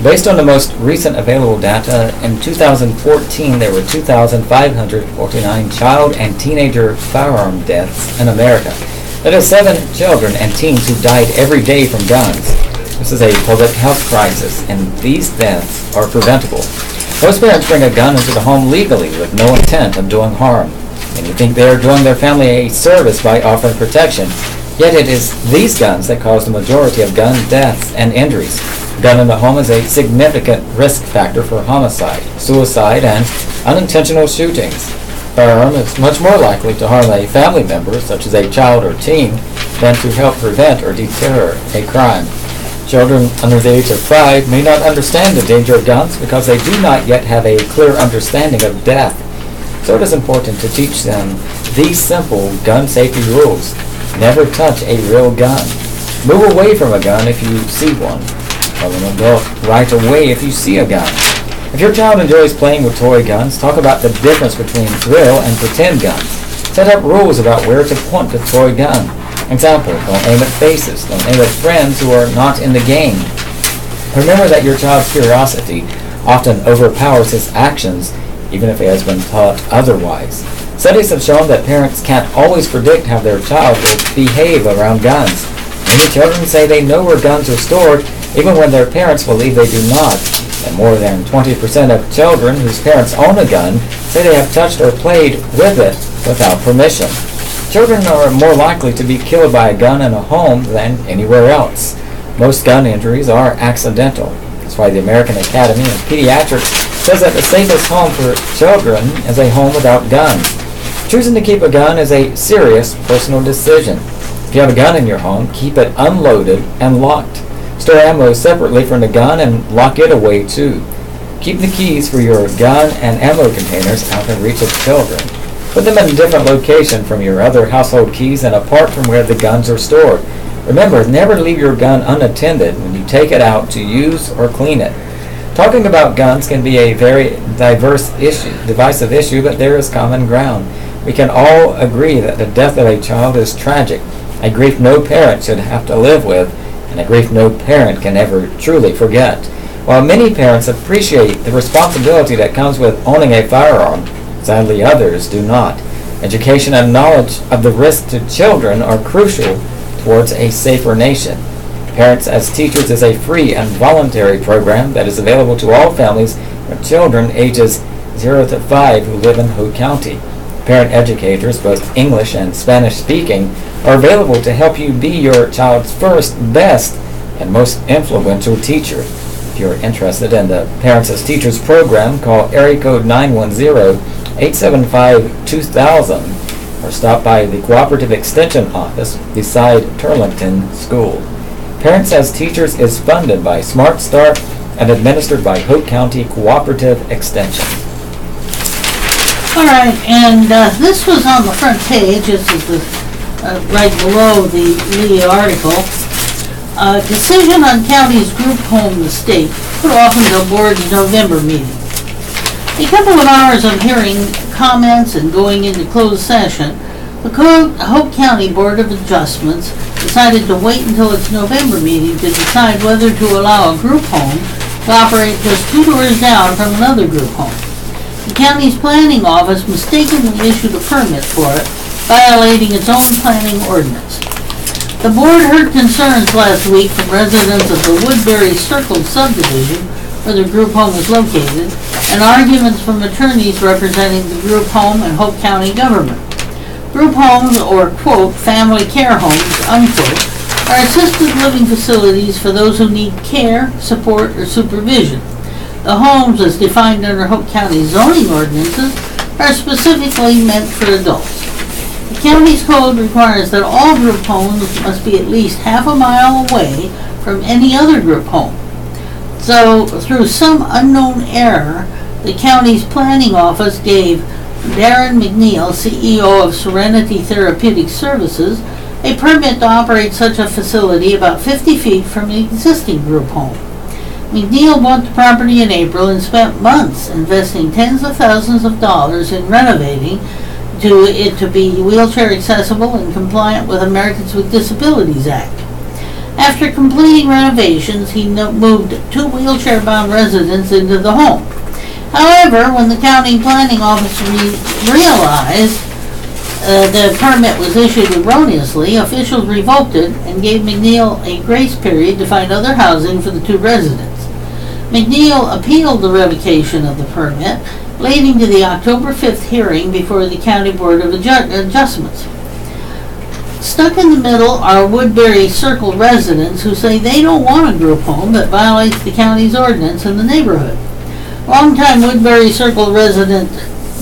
Based on the most recent available data, in 2014 there were 2,549 child and teenager firearm deaths in America. That is 7 children and teens who died every day from guns. This is a public health crisis, and these deaths are preventable. Most parents bring a gun into the home legally with no intent of doing harm, and you think they are doing their family a service by offering protection. Yet it is these guns that cause the majority of gun deaths and injuries. A gun in the home is a significant risk factor for homicide, suicide, and unintentional shootings. A firearm is much more likely to harm a family member, such as a child or teen, than to help prevent or deter a crime. Children under the age of 5 may not understand the danger of guns because they do not yet have a clear understanding of death. So it is important to teach them these simple gun safety rules. Never touch a real gun. Move away from a gun if you see one. Tell an adult right away if you see a gun. If your child enjoys playing with toy guns, talk about the difference between real and pretend guns. Set up rules about where to point the toy gun. Example, don't aim at faces. Don't aim at friends who are not in the game. Remember that your child's curiosity often overpowers his actions, even if he has been taught otherwise. Studies have shown that parents can't always predict how their child will behave around guns. Many children say they know where guns are stored, even when their parents believe they do not. And more than 20% of children whose parents own a gun say they have touched or played with it without permission. Children are more likely to be killed by a gun in a home than anywhere else. Most gun injuries are accidental. That's why the American Academy of Pediatrics says that the safest home for children is a home without guns. Choosing to keep a gun is a serious personal decision. If you have a gun in your home, keep it unloaded and locked. Store ammo separately from the gun and lock it away too. Keep the keys for your gun and ammo containers out of reach of children. Put them in a different location from your other household keys and apart from where the guns are stored. Remember, never leave your gun unattended when you take it out to use or clean it. Talking about guns can be a very divisive issue, but there is common ground. We can all agree that the death of a child is tragic, a grief no parent should have to live with, and a grief no parent can ever truly forget. While many parents appreciate the responsibility that comes with owning a firearm, sadly others do not. Education and knowledge of the risk to children are crucial towards a safer nation. Parents as Teachers is a free and voluntary program that is available to all families with children ages 0 to 5 who live in Hope County. Parent educators, both English and Spanish speaking, are available to help you be your child's first, best, and most influential teacher. If you're interested in the Parents as Teachers program, call area code 910-875-2000 or stop by the Cooperative Extension Office beside Turlington School. Parents as Teachers is funded by Smart Start and administered by Hope County Cooperative Extension. All right, and this was on the front page. This is right below the media article. Decision on county's group home mistake put off until board's November meeting. A couple of hours of hearing comments and going into closed session, the Hope County Board of Adjustments decided to wait until its November meeting to decide whether to allow a group home to operate just 2 doors down from another group home. The county's planning office mistakenly issued a permit for it, violating its own planning ordinance. The board heard concerns last week from residents of the Woodbury Circle subdivision, where the group home is located, and arguments from attorneys representing the group home and Hope County government. Group homes, or, quote, family care homes, unquote, are assisted living facilities for those who need care, support, or supervision. The homes, as defined under Hope County zoning ordinances, are specifically meant for adults. The county's code requires that all group homes must be at least half a mile away from any other group home. So, through some unknown error, the county's planning office gave Darren McNeil, CEO of Serenity Therapeutic Services, a permit to operate such a facility about 50 feet from the existing group home. McNeil bought the property in April and spent months investing tens of thousands of dollars in renovating it to be wheelchair accessible and compliant with Americans with Disabilities Act. After completing renovations, he moved 2 wheelchair-bound residents into the home. However, when the county planning office realized the permit was issued erroneously, officials revoked it and gave McNeil a grace period to find other housing for the 2 residents. McNeil appealed the revocation of the permit, leading to the October 5th hearing before the County Board of Adjustments. Stuck in the middle are Woodbury Circle residents who say they don't want a group home that violates the county's ordinance in the neighborhood. Longtime Woodbury Circle resident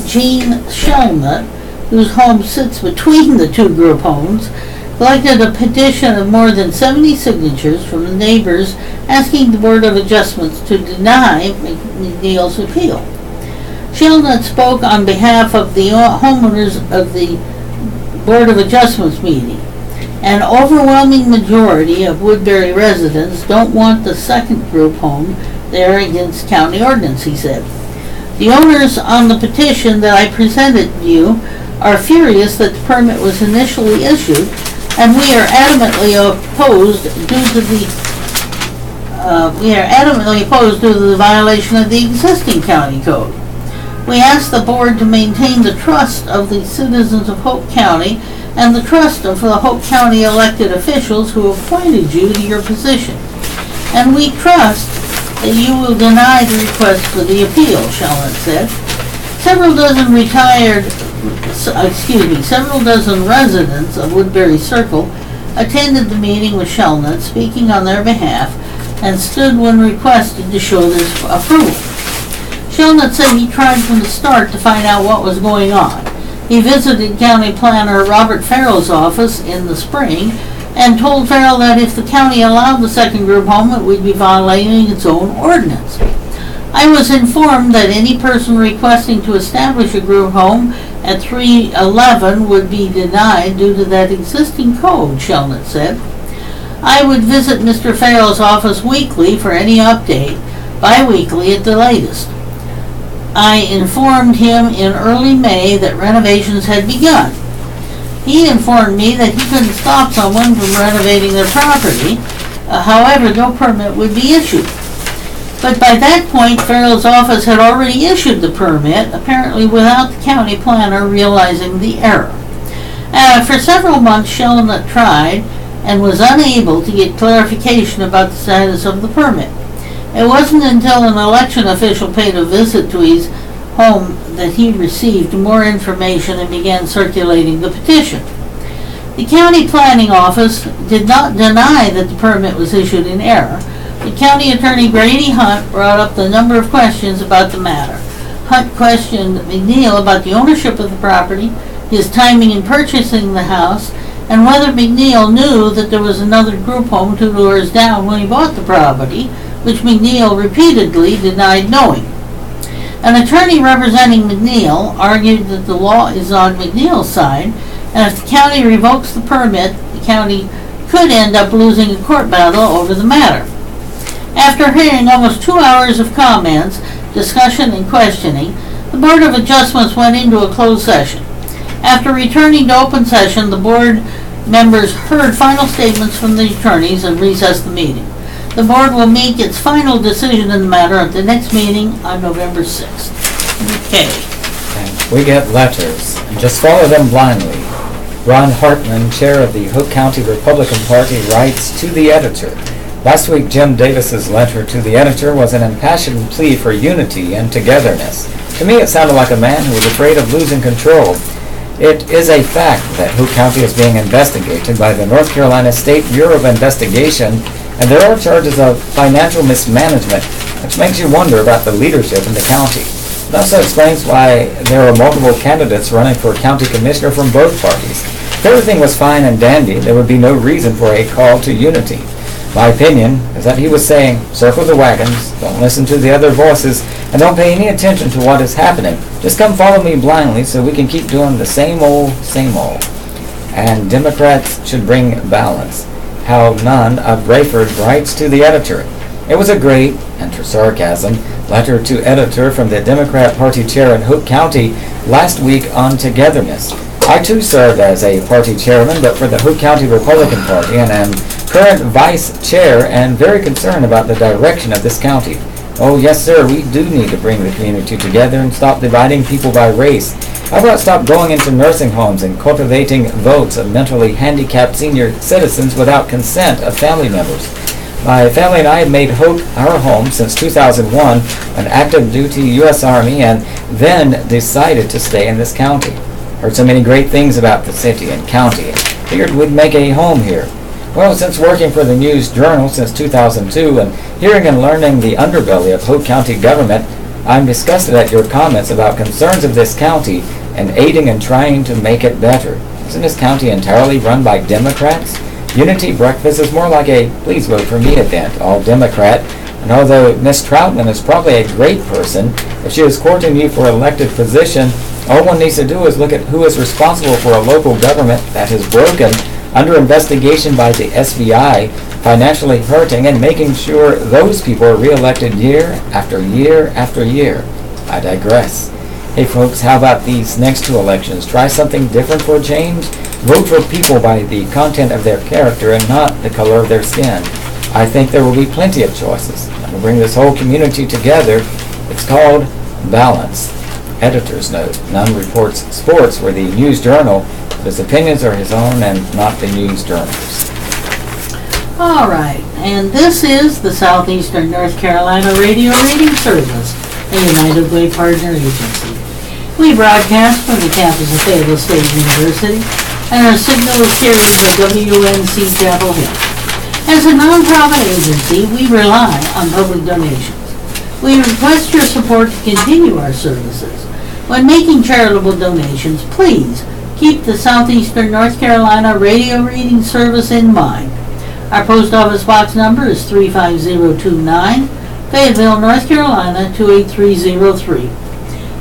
Jean Shelnut, whose home sits between the 2 group homes, collected a petition of more than 70 signatures from the neighbors asking the Board of Adjustments to deny McNeil's appeal. Shelnut spoke on behalf of the homeowners of the Board of Adjustments meeting. An overwhelming majority of Woodbury residents don't want the second group home there against county ordinance, he said. The owners on the petition that I presented you are furious that the permit was initially issued, and we are adamantly opposed due to the violation of the existing county code. We ask the board to maintain the trust of the citizens of Hope County and the trust of the Hope County elected officials who appointed you to your position. And we trust that you will deny the request for the appeal, Shelnut said. Several dozen residents of Woodbury Circle attended the meeting with Shelnut, speaking on their behalf, and stood when requested to show their approval. Shelnut said he tried from the start to find out what was going on. He visited County Planner Robert Farrell's office in the spring and told Farrell that if the county allowed the second group home, it would be violating its own ordinance. I was informed that any person requesting to establish a group home at 311 would be denied due to that existing code, Shelnut said. I would visit Mr. Farrell's office weekly for any update, bi-weekly at the latest. I informed him in early May that renovations had begun. He informed me that he couldn't stop someone from renovating their property. However, no permit would be issued. But by that point, Farrell's office had already issued the permit, apparently without the county planner realizing the error. For several months, Shelnut tried and was unable to get clarification about the status of the permit. It wasn't until an election official paid a visit to his home that he received more information and began circulating the petition. The county planning office did not deny that the permit was issued in error. The county attorney Grady Hunt brought up the number of questions about the matter. Hunt questioned McNeil about the ownership of the property, his timing in purchasing the house, and whether McNeil knew that there was another group home 2 doors down when he bought the property, which McNeil repeatedly denied knowing. An attorney representing McNeil argued that the law is on McNeil's side, and if the county revokes the permit, the county could end up losing a court battle over the matter. After hearing almost 2 hours of comments, discussion, and questioning, the Board of Adjustments went into a closed session. After returning to open session, the board members heard final statements from the attorneys and recessed the meeting. The board will make its final decision in the matter at the next meeting on November 6th. Okay. And we get letters, and just follow them blindly. Ron Hartman, chair of the Hope County Republican Party, writes to the editor, "Last week, Jim Davis's letter to the editor was an impassioned plea for unity and togetherness. To me, it sounded like a man who was afraid of losing control. It is a fact that Hope County is being investigated by the North Carolina State Bureau of Investigation, and there are charges of financial mismanagement, which makes you wonder about the leadership in the county. It also explains why there are multiple candidates running for county commissioner from both parties. If everything was fine and dandy, there would be no reason for a call to unity. My opinion is that he was saying, circle the wagons, don't listen to the other voices, and don't pay any attention to what is happening. Just come follow me blindly so we can keep doing the same old, and Democrats should bring balance." Hal Nunn of Brayford writes to the editor, "It was a great, enter sarcasm, letter to editor from the Democrat Party chair in Hope County last week on togetherness. I too served as a party chairman, but for the Hope County Republican Party, and am current vice chair and very concerned about the direction of this county. Oh yes sir, we do need to bring the community together and stop dividing people by race. How about stop going into nursing homes and cultivating votes of mentally handicapped senior citizens without consent of family members? My family and I have made Hope our home since 2001, an active duty U.S. Army, and then decided to stay in this county. Heard so many great things about the city and county. Figured we'd make a home here. Well, since working for the News Journal since 2002 and hearing and learning the underbelly of Hope County government, I'm disgusted at your comments about concerns of this county and aiding and trying to make it better. Isn't this county entirely run by Democrats? Unity Breakfast is more like a please vote for me event, all Democrat. And although Miss Troutman is probably a great person, if she is courting you for elected position, all one needs to do is look at who is responsible for a local government that is broken, under investigation by the SBI, financially hurting and making sure those people are reelected year after year after year. I digress. Hey folks, how about these next 2 elections? Try something different for a change? Vote for people by the content of their character and not the color of their skin. I think there will be plenty of choices that will bring this whole community together. It's called balance. Editor's note, Nunn reports sports for the News Journal. His opinions are his own and not the News Journal's. All right, and this is the Southeastern North Carolina Radio Reading Service, a United Way partner agency. We broadcast from the campus of Fayetteville State University, and our signal is carried by WNC Chapel Hill. As a nonprofit agency, we rely on public donations. We request your support to continue our services. When making charitable donations, please keep the Southeastern North Carolina Radio Reading Service in mind. Our post office box number is 35029, Fayetteville, North Carolina 28303.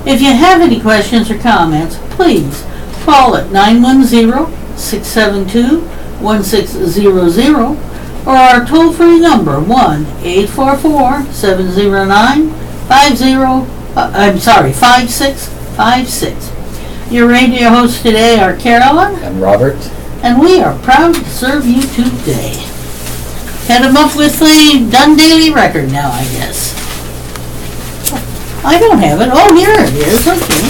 If you have any questions or comments, please call at 910-672-1600 or our toll-free number 1-844-709-5656. Your radio hosts today are Carolyn And Robert. and we are proud to serve you today. Head them up with the Dun Daily Record now, I guess. I don't have it. Oh, here it is. Okay.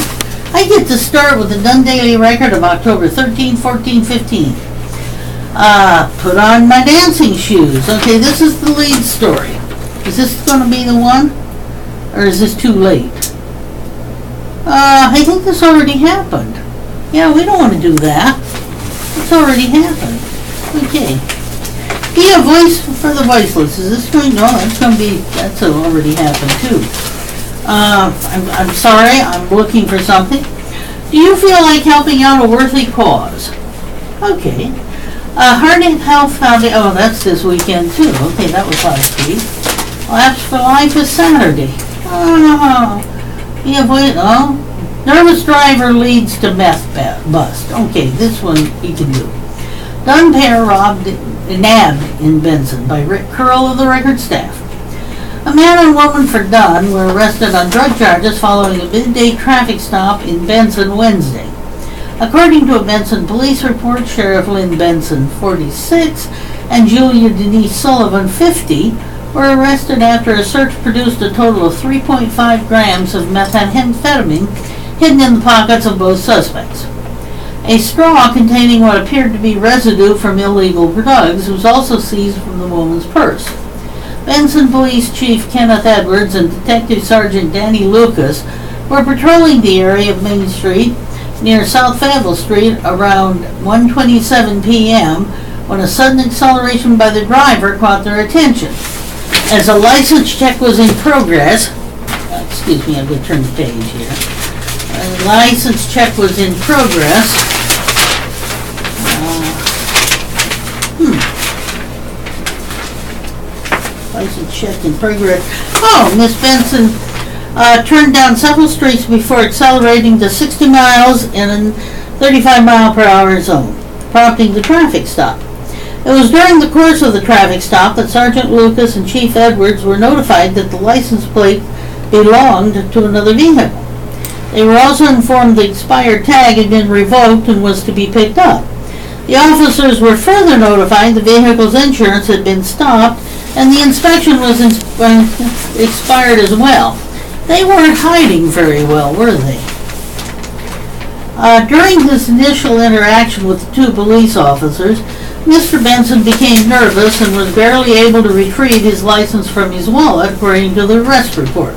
I get to start with the Dun Daily Record of October 13, 14, 15. Put on my dancing shoes. Okay, this is the lead story. Is this going to be the one? Or is this too late? I think this already happened. Yeah, we don't want to do that. It's already happened. Okay. Be a voice for the voiceless. Is this going? No, that's already happened too. I'm sorry, I'm looking for something. Do you feel like helping out a worthy cause? Okay. Heart and Health Foundation, oh, that's this weekend too. Okay, that was last week. Labs for Life is Saturday. Oh, yeah, wait, oh. Nervous driver leads to meth bust. Okay, this one you can do. Dunn pair robbed, nabbed in Benson by Rick Curl of the record staff. A man and woman for Dunn were arrested on drug charges following a midday traffic stop in Benson Wednesday. According to a Benson police report, Sheriff Lynn Benson, 46, and Julia Denise Sullivan, 50, were arrested after a search produced a total of 3.5 grams of methamphetamine hidden in the pockets of both suspects. A straw containing what appeared to be residue from illegal drugs was also seized from the woman's purse. Benson Police Chief Kenneth Edwards and Detective Sergeant Danny Lucas were patrolling the area of Main Street near South Fayetteville Street around 1:27 p.m. when a sudden acceleration by the driver caught their attention. As a license check was in progress, excuse me, I'm going to turn the page here. A license check was in progress. License check in progress. Oh, Miss Benson turned down several streets before accelerating to 60 miles in a 35-mile-per-hour zone, prompting the traffic stop. It was during the course of the traffic stop that Sergeant Lucas and Chief Edwards were notified that the license plate belonged to another vehicle. They were also informed the expired tag had been revoked and was to be picked up. The officers were further notified the vehicle's insurance had been stopped and the inspection was expired as well. They weren't hiding very well, were they? During this initial interaction with the two police officers, Mr. Benson became nervous and was barely able to retrieve his license from his wallet, according to the arrest report.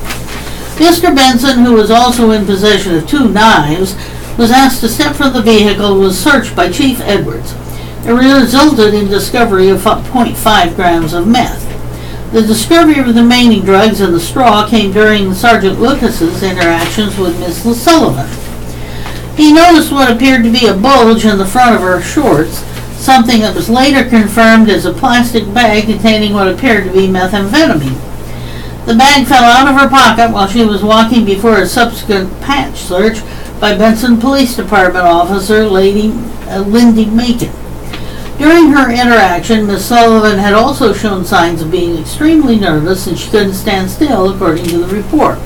Mr. Benson, who was also in possession of 2 knives, was asked to step from the vehicle and was searched by Chief Edwards. It resulted in discovery of 0.5 grams of meth. The discovery of the remaining drugs in the straw came during Sergeant Lucas's interactions with Miss Sullivan. He noticed what appeared to be a bulge in the front of her shorts, something that was later confirmed as a plastic bag containing what appeared to be methamphetamine. The bag fell out of her pocket while she was walking before a subsequent patch search by Benson Police Department officer Lindy Macon. During her interaction, Miss Sullivan had also shown signs of being extremely nervous and she couldn't stand still, according to the report.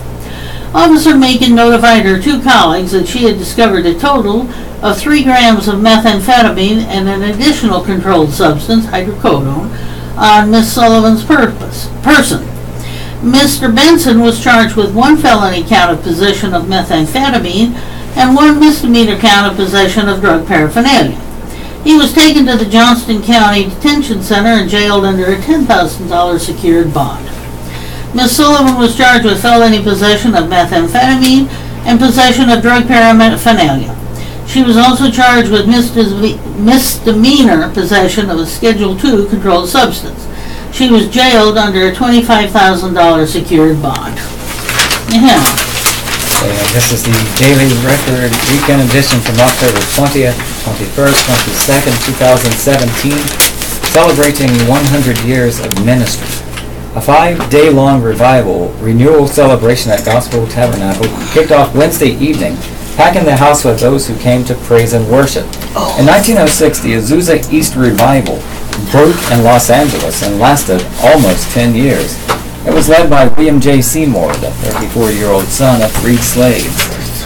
Officer Macon notified her 2 colleagues that she had discovered a total of 3 grams of methamphetamine and an additional controlled substance, hydrocodone, on Miss Sullivan's person. Mr. Benson was charged with 1 felony count of possession of methamphetamine and 1 misdemeanor count of possession of drug paraphernalia. He was taken to the Johnston County Detention Center and jailed under a $10,000 secured bond. Ms. Sullivan was charged with felony possession of methamphetamine and possession of drug paraphernalia. She was also charged with misdemeanor possession of a Schedule II controlled substance. She was jailed under a $25,000 secured bond. Yeah. And this is the Daily Record Weekend Edition from October 20th, 21st, 22nd, 2017, celebrating 100 years of ministry. A 5-day-long revival renewal celebration at Gospel Tabernacle kicked off Wednesday evening, packing the house with those who came to praise and worship. In 1906, the Azusa East Revival broke in Los Angeles and lasted almost 10 years. It was led by William J. Seymour, the 34-year-old son of 3 slaves.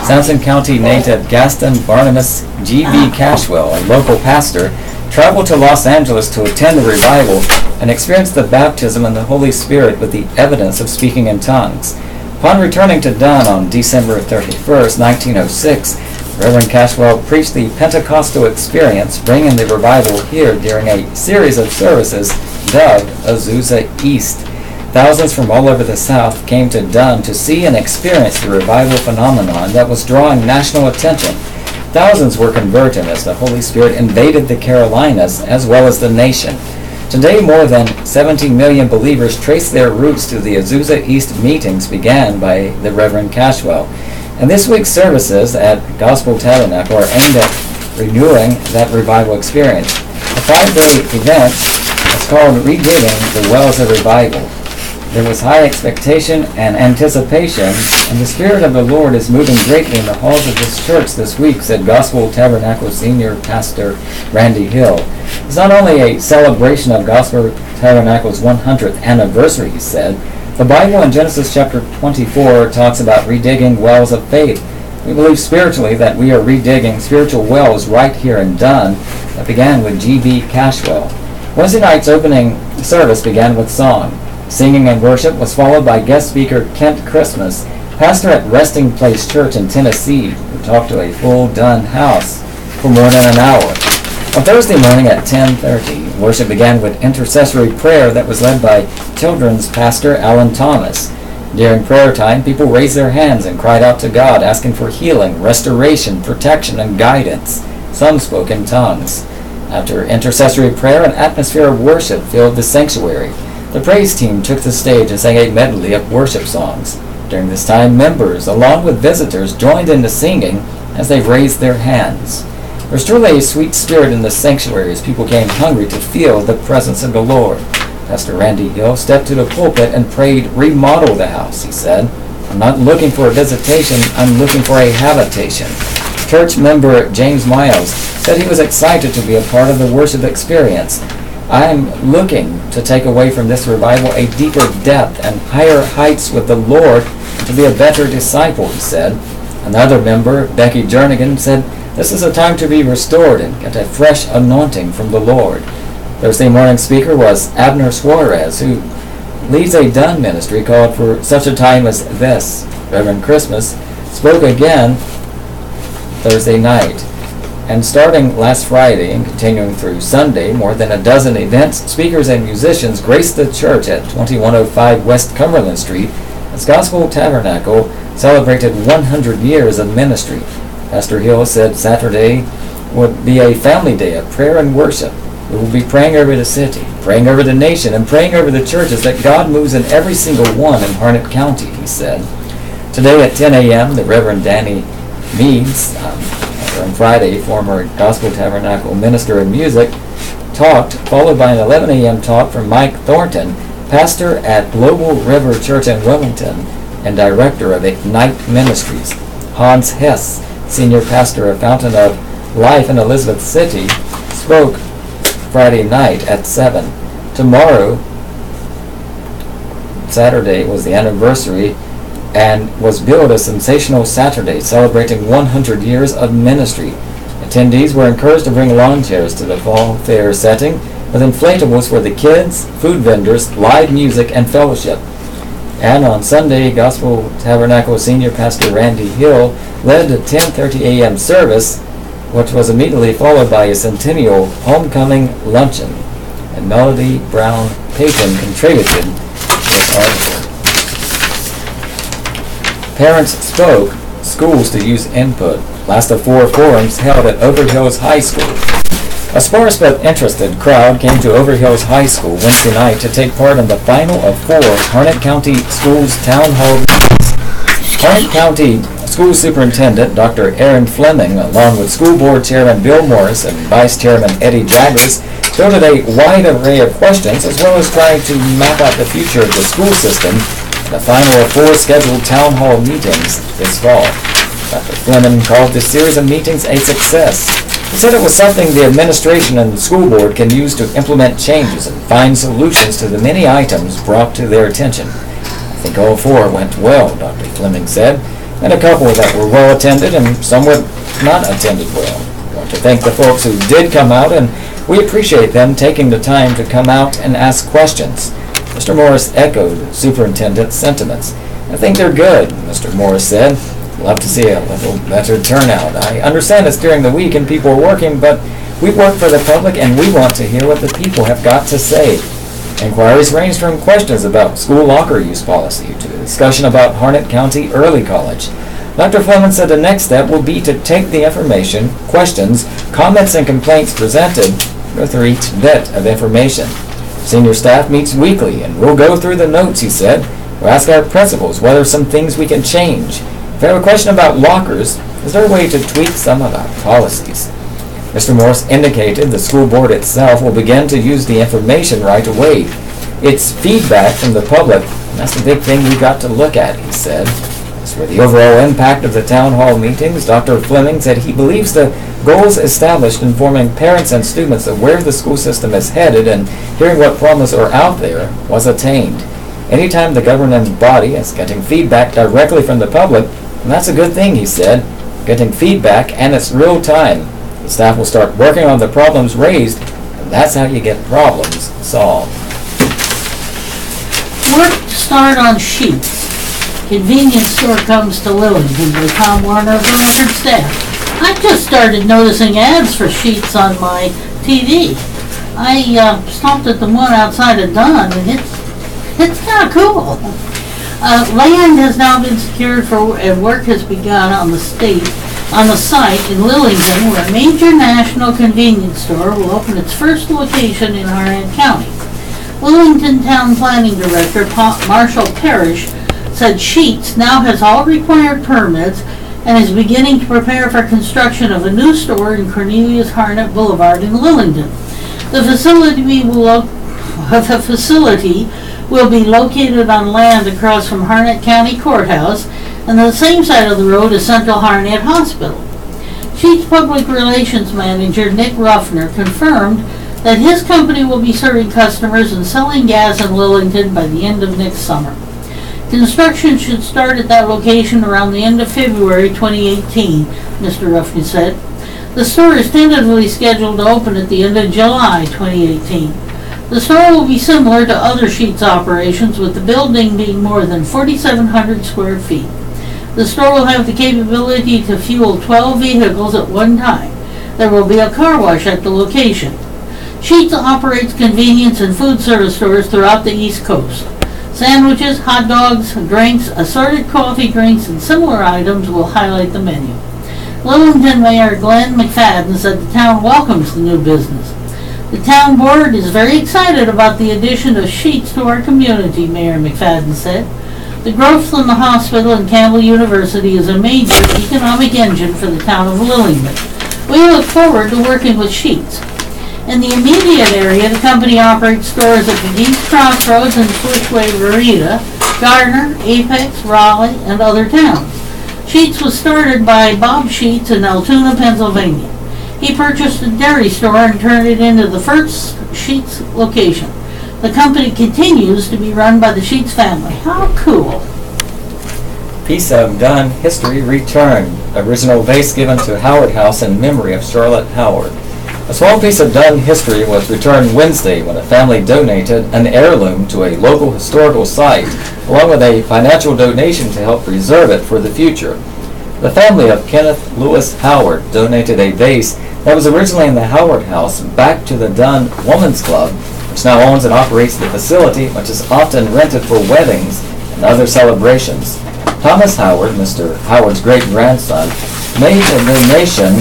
Sampson County native Gaston Barnabas G.B. Cashwell, a local pastor, traveled to Los Angeles to attend the revival and experienced the baptism in the Holy Spirit with the evidence of speaking in tongues. Upon returning to Dunn on December 31st, 1906, Reverend Cashwell preached the Pentecostal experience, bringing the revival here during a series of services dubbed Azusa East. Thousands from all over the South came to Dunn to see and experience the revival phenomenon that was drawing national attention. Thousands were converted as the Holy Spirit invaded the Carolinas as well as the nation. Today, more than 17 million believers trace their roots to the Azusa East meetings began by the Reverend Cashwell. And this week's services at Gospel Tabernacle are aimed at renewing that revival experience. The 5-day event is called Redigging the Wells of Revival. There was high expectation and anticipation, and the Spirit of the Lord is moving greatly in the halls of this church this week, said Gospel Tabernacle Senior Pastor Randy Hill. It's not only a celebration of Gospel Tabernacle's 100th anniversary, he said. The Bible in Genesis chapter 24 talks about redigging wells of faith. We believe spiritually that we are redigging spiritual wells right here in Dunn that began with G.B. Cashwell. Wednesday night's opening service began with song. Singing and worship was followed by guest speaker Kent Christmas, pastor at Resting Place Church in Tennessee, who talked to a full Dunn house for more than an hour. On Thursday morning at 10:30, worship began with intercessory prayer that was led by children's pastor Alan Thomas. During prayer time, people raised their hands and cried out to God, asking for healing, restoration, protection, and guidance. Some spoke in tongues. After intercessory prayer, an atmosphere of worship filled the sanctuary. The praise team took the stage and sang a medley of worship songs. During this time, members, along with visitors, joined in the singing as they raised their hands. There's truly a sweet spirit in the sanctuary as people came hungry to feel the presence of the Lord. Pastor Randy Hill stepped to the pulpit and prayed, "Remodel the house," he said. "I'm not looking for a visitation, I'm looking for a habitation." Church member James Miles said he was excited to be a part of the worship experience. "I'm looking to take away from this revival a deeper depth and higher heights with the Lord to be a better disciple," he said. Another member, Becky Jernigan, said, "This is a time to be restored and get a fresh anointing from the Lord." Thursday morning speaker was Abner Suarez, who leads a Dunn ministry called For Such a Time as This. Reverend Christmas spoke again Thursday night. And starting last Friday and continuing through Sunday, more than a dozen events, speakers, and musicians graced the church at 2105 West Cumberland Street as Gospel Tabernacle celebrated 100 years of ministry. Pastor Hill said Saturday would be a family day of prayer and worship. We will be praying over the city, praying over the nation, and praying over the churches that God moves in every single one in Harnett County, he said. Today at 10 a.m., the Reverend Danny Meads, on Friday, former Gospel Tabernacle minister of music, talked, followed by an 11 a.m. talk from Mike Thornton, pastor at Global River Church in Wilmington and director of Ignite Ministries. Hans Hess, senior pastor of Fountain of Life in Elizabeth City, spoke Friday night at 7. Tomorrow, Saturday, was the anniversary and was billed a sensational Saturday, celebrating 100 years of ministry. Attendees were encouraged to bring lawn chairs to the fall fair setting, with inflatables for the kids, food vendors, live music, and fellowship. And on Sunday, Gospel Tabernacle Senior Pastor Randy Hill led the 10:30 a.m. service, which was immediately followed by a centennial homecoming luncheon. And Melody Brown Payton contributed this article. Parents spoke, schools to use input. Last of 4 forums held at Overhills High School. A sparse but interested crowd came to Overhills High School Wednesday night to take part in the final of 4 Harnett County Schools Town Hall meetings. Harnett County School Superintendent Dr. Aaron Fleming, along with School Board Chairman Bill Morris and Vice Chairman Eddie Jaggers, fielded a wide array of questions as well as trying to map out the future of the school system. The final of 4 scheduled town hall meetings this fall. Dr. Fleming called this series of meetings a success. He said it was something the administration and the school board can use to implement changes and find solutions to the many items brought to their attention. "I think all 4 went well," Dr. Fleming said, and a couple that were well attended and some were not attended well. "I want to thank the folks who did come out, and we appreciate them taking the time to come out and ask questions." Mr. Morris echoed the superintendent's sentiments I think they're good, Mr. Morris said. Love to see a little better turnout. I understand it's during the week and people are working, but we work for the public and we want to hear what the people have got to say. Inquiries range from questions about school locker use policy to a discussion about Harnett County Early College. Dr. Fleming said the next step will be to take the information, questions, comments, and complaints presented, go through each bit of information. Senior staff meets weekly, and we'll go through the notes, he said. We'll ask our principals whether some things we can change. If you have a question about lockers, is there a way to tweak some of our policies? Mr. Morris indicated the school board itself will begin to use the information right away. It's feedback from the public, and that's the big thing we've got to look at, he said. As for the overall impact of the town hall meetings, Dr. Fleming said he believes the goals established informing parents and students of where the school system is headed and hearing what problems are out there was attained. Anytime the governing body is getting feedback directly from the public, and that's a good thing, he said. Getting feedback, and it's real time. The staff will start working on the problems raised, and that's how you get problems solved. Work to start on Sheetz. Convenience store comes to Lillington by Tom Warner of 100 staff. I just started noticing ads for Sheetz on my TV. I stopped at the one outside of Dunn, and it's kind of cool. Land has now been secured and work has begun on the site in Lillington, where a major national convenience store will open its first location in Harnett County. Lillington Town Planning Director Marshall Parrish said Sheetz now has all required permits and is beginning to prepare for construction of a new store in Cornelius Harnett Boulevard in Lillington. The facility will be located on land across from Harnett County Courthouse and the same side of the road as Central Harnett Hospital. Sheetz Public Relations Manager Nick Ruffner confirmed that his company will be serving customers and selling gas in Lillington by the end of next summer. Construction should start at that location around the end of February 2018, Mr. Ruffner said. The store is tentatively scheduled to open at the end of July 2018. The store will be similar to other Sheetz operations, with the building being more than 4,700 square feet. The store will have the capability to fuel 12 vehicles at one time. There will be a car wash at the location. Sheetz operates convenience and food service stores throughout the East Coast. Sandwiches, hot dogs, drinks, assorted coffee drinks, and similar items will highlight the menu. Lillington Mayor Glenn McFadden said the town welcomes the new business. The town board is very excited about the addition of Sheetz to our community, Mayor McFadden said. The growth from the hospital and Campbell University is a major economic engine for the town of Lillington. We look forward to working with Sheetz. In the immediate area, the company operates stores at the East Crossroads and Switchway Verita, Gardner, Apex, Raleigh, and other towns. Sheetz was started by Bob Sheetz in Altoona, Pennsylvania. He purchased a dairy store and turned it into the first Sheetz location. The company continues to be run by the Sheetz family. How cool. Piece of Dunn history returned. Original vase given to Howard House in memory of Charlotte Howard. A small piece of Dunn history was returned Wednesday when a family donated an heirloom to a local historical site, along with a financial donation to help preserve it for the future. The family of Kenneth Lewis Howard donated a vase that was originally in the Howard House back to the Dunn Women's Club, which now owns and operates the facility, which is often rented for weddings and other celebrations. Thomas Howard, Mr. Howard's great-grandson, made a donation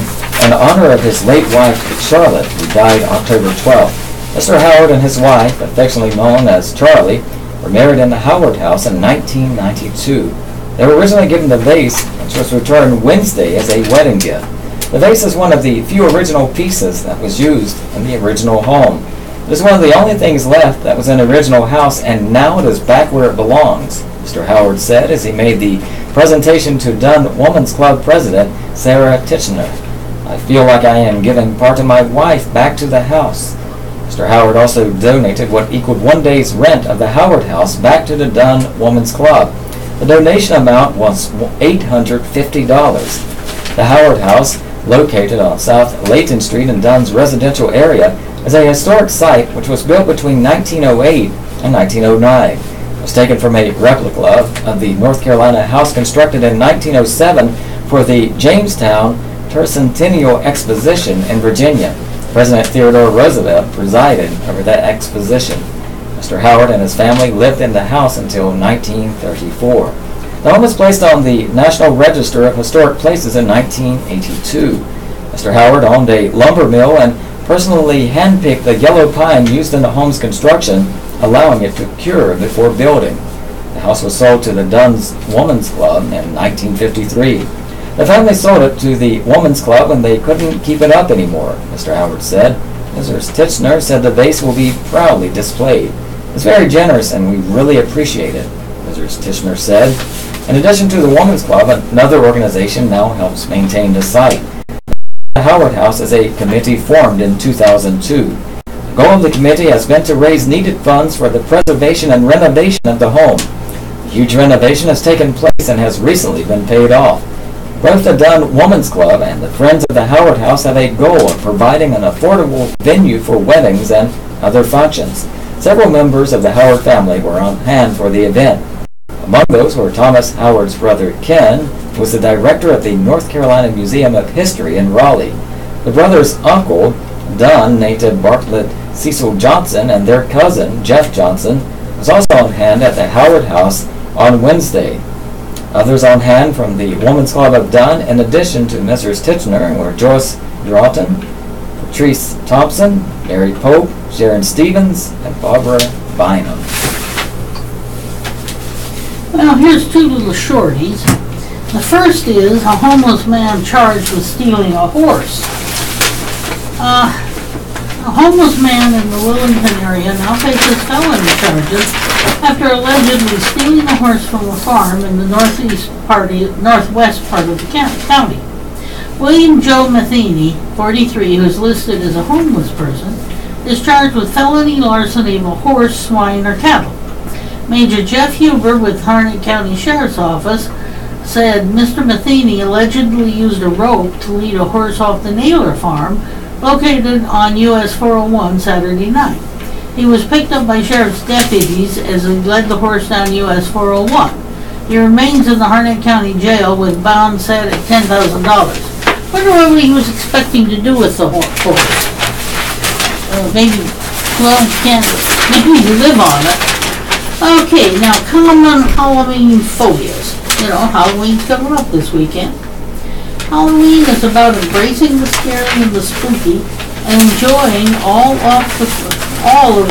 in honor of his late wife, Charlotte, who died October 12th. Mr. Howard and his wife, affectionately known as Charlie, were married in the Howard House in 1992. They were originally given the vase, which was returned Wednesday as a wedding gift. The vase is one of the few original pieces that was used in the original home. It is one of the only things left that was in the original house, and now it is back where it belongs, Mr. Howard said as he made the presentation to Dunn Women's Club President Sarah Titchener. I feel like I am giving part of my wife back to the house. Mr. Howard also donated what equaled one day's rent of the Howard House back to the Dunn Women's Club. The donation amount was $850. The Howard House, located on South Layton Street in Dunn's residential area, is a historic site which was built between 1908 and 1909. was taken from a replica of the North Carolina house constructed in 1907 for the Jamestown Tercentennial Exposition in Virginia. President Theodore Roosevelt presided over that exposition. Mr. Howard and his family lived in the house until 1934. The home was placed on the National Register of Historic Places in 1982. Mr. Howard owned a lumber mill and personally handpicked the yellow pine used in the home's construction, allowing it to cure before building. The house was sold to the Dunn's Woman's Club in 1953. The family sold it to the Woman's Club when they couldn't keep it up anymore, Mr. Howard said. Mrs. Titchener said the vase will be proudly displayed. It's very generous and we really appreciate it, Mrs. Titchener said. In addition to the Woman's Club, another organization now helps maintain the site. The Howard House is a committee formed in 2002. The goal of the committee has been to raise needed funds for the preservation and renovation of the home. A huge renovation has taken place and has recently been paid off. Both the Dunn Woman's Club and the Friends of the Howard House have a goal of providing an affordable venue for weddings and other functions. Several members of the Howard family were on hand for the event. Among those were Thomas Howard's brother Ken, who was the director of the North Carolina Museum of History in Raleigh. The brothers' uncle, Dunn native Bartlett Cecil Johnson, and their cousin, Jeff Johnson, was also on hand at the Howard House on Wednesday. Others on hand from the Women's Club of Dunn, in addition to Mrs. Titchener, were Joyce Broughton, Patrice Thompson, Mary Pope, Sharon Stevens, and Barbara Bynum. Well, here's two little shorties. The first is a homeless man charged with stealing a horse. A homeless man in the Willington area now faces felony charges after allegedly stealing a horse from a farm in the northwest part of the county. William Joe Matheny, 43, who is listed as a homeless person, is charged with felony larceny of a horse, swine, or cattle. Major Jeff Huber with Harnett County Sheriff's Office said Mr. Matheny allegedly used a rope to lead a horse off the Naylor farm located on US 401 Saturday night. He was picked up by sheriff's deputies as he led the horse down US 401. He remains in the Harnett County Jail with bond set at $10,000. Wonder what he was expecting to do with the horse. Maybe you live on it. Okay, now common Halloween phobias. You know, Halloween's coming up this weekend. Halloween is about embracing the scary and the spooky and enjoying all of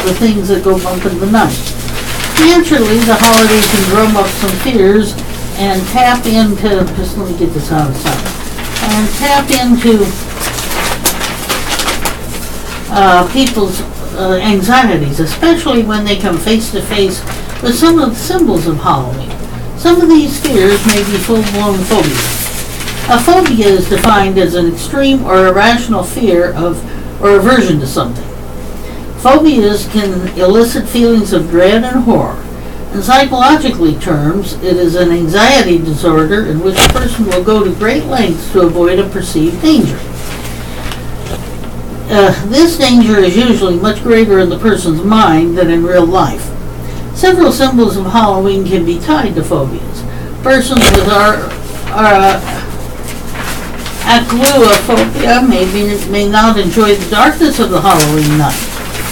the things that go bump in the night. Naturally, the holiday can drum up some fears and tap into, just let me get this out of sight, and tap into people's anxieties, especially when they come face to face with some of the symbols of Halloween. Some of these fears may be full-blown phobias. A phobia is defined as an extreme or irrational fear of or aversion to something. Phobias can elicit feelings of dread and horror. In psychologically terms, it is an anxiety disorder in which a person will go to great lengths to avoid a perceived danger. This danger is usually much greater in the person's mind than in real life. Several symbols of Halloween can be tied to phobias. Persons with acluophobia may not enjoy the darkness of the Halloween night.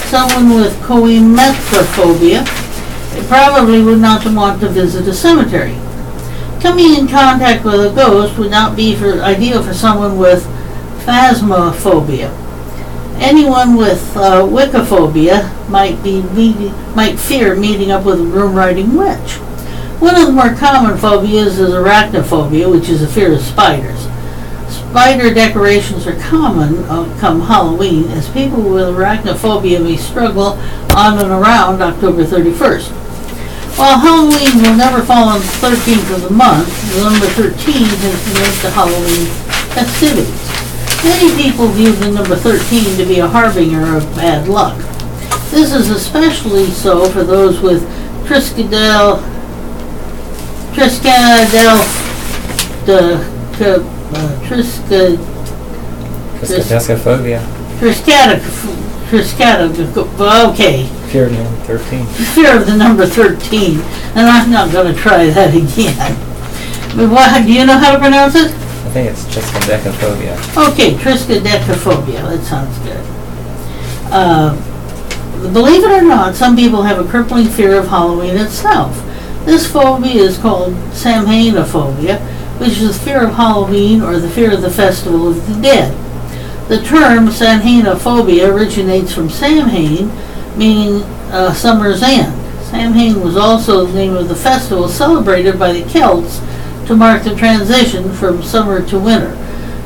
Someone with coimetrophobia probably would not want to visit a cemetery. Coming in contact with a ghost would not be ideal for someone with phasmophobia. Anyone with wiccophobia might fear meeting up with a broom-riding witch. One of the more common phobias is arachnophobia, which is a fear of spiders. Spider decorations are common come Halloween, as people with arachnophobia may struggle on and around October 31st. While Halloween will never fall on the 13th of the month, the number 13 has been linked to Halloween festivities. Many people view the number 13 to be a harbinger of bad luck. This is especially so for those with Triskaidekaphobia. Okay. Fear number 13. Fear of the number 13, and I'm not going to try that again. But do you know how to pronounce it? I think it's triskaidekaphobia. Okay, triskaidekaphobia. That sounds good. Believe it or not, some people have a crippling fear of Halloween itself. This phobia is called Samhainophobia, which is the fear of Halloween or the fear of the Festival of the Dead. The term Samhainophobia originates from Samhain, meaning summer's end. Samhain was also the name of the festival celebrated by the Celts to mark the transition from summer to winter.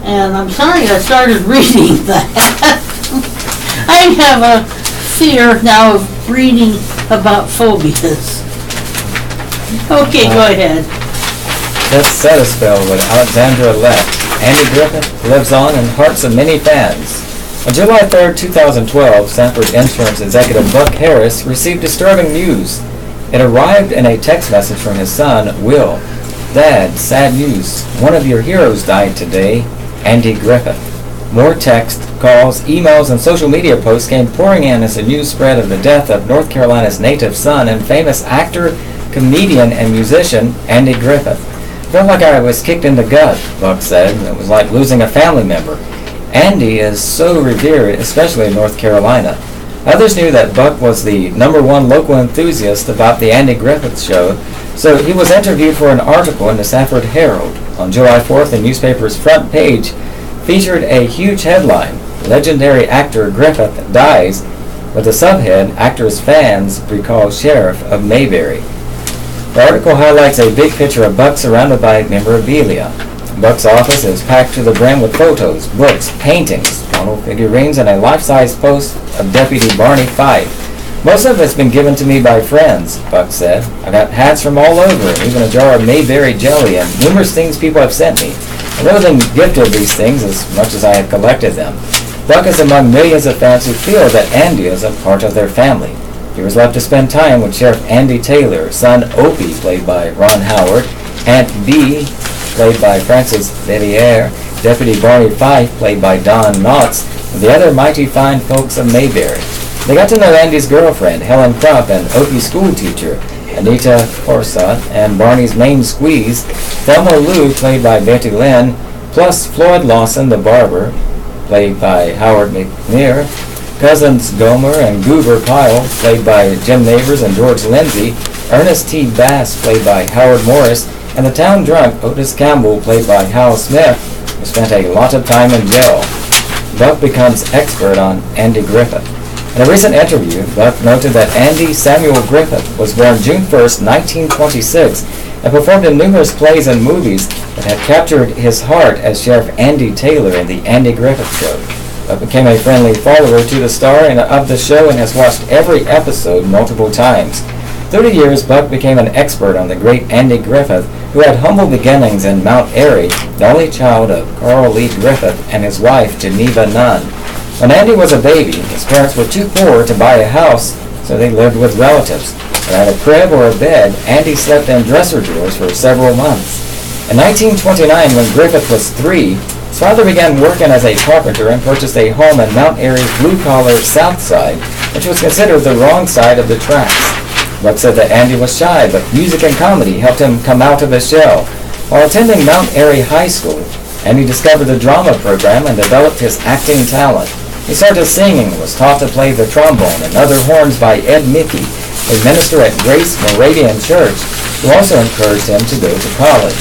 And I'm sorry I started reading that. I have a fear now of reading about phobias. Okay, go ahead. This set a spell with Alexandra left. Andy Griffith lives on in hearts of many fans. On July 3rd, 2012, Sanford Insurance executive Buck Harris received disturbing news. It arrived in a text message from his son, Will. Dad, sad news. One of your heroes died today, Andy Griffith. More text, calls, emails, and social media posts came pouring in as the news spread of the death of North Carolina's native son and famous actor, comedian, and musician, Andy Griffith. Felt like I was kicked in the gut, Buck said. It was like losing a family member. Andy is so revered, especially in North Carolina. Others knew that Buck was the #1 local enthusiast about the Andy Griffith Show, so he was interviewed for an article in the Sanford Herald. On July 4th, the newspaper's front page featured a huge headline, Legendary Actor Griffith Dies, with the subhead, Actor's Fans Recall Sheriff of Mayberry. The article highlights a big picture of Buck surrounded by memorabilia. Buck's office is packed to the brim with photos, books, paintings, model figurines, and a life-size post of Deputy Barney Fife. Most of it's been given to me by friends, Buck said. I got hats from all over, and even a jar of Mayberry jelly, and numerous things people have sent me. I've never been gifted these things as much as I have collected them. Buck is among millions of fans who feel that Andy is a part of their family. He was left to spend time with Sheriff Andy Taylor, son Opie, played by Ron Howard, Aunt Bee, played by Frances Vivier, Deputy Barney Fife, played by Don Knotts, and the other mighty fine folks of Mayberry. They got to know Andy's girlfriend, Helen Krupp, and Opie's school teacher, Anita Horsott, and Barney's main squeeze, Thelma Lou, played by Betty Lynn, plus Floyd Lawson, the barber, played by Howard McNear, Cousins Gomer and Goober Pyle, played by Jim Neighbors and George Lindsay, Ernest T. Bass, played by Howard Morris, and the town drunk Otis Campbell, played by Hal Smith, who spent a lot of time in jail. Buck becomes expert on Andy Griffith. In a recent interview, Buck noted that Andy Samuel Griffith was born June 1st, 1926, and performed in numerous plays and movies that had captured his heart as Sheriff Andy Taylor in The Andy Griffith Show. Buck became a friendly follower to the star and of the show and has watched every episode multiple times. Through the years, Buck became an expert on the great Andy Griffith, who had humble beginnings in Mount Airy, the only child of Carl Lee Griffith and his wife, Geneva Nunn. When Andy was a baby, his parents were too poor to buy a house, so they lived with relatives. Without a crib or a bed, Andy slept in dresser drawers for several months. In 1929, when Griffith was 3, his father began working as a carpenter and purchased a home in Mount Airy's blue-collar South Side, which was considered the wrong side of the tracks. Buck said that Andy was shy, but music and comedy helped him come out of his shell. While attending Mount Airy High School, Andy discovered the drama program and developed his acting talent. He started singing and was taught to play the trombone and other horns by Ed Mickey, a minister at Grace Moravian Church, who also encouraged him to go to college.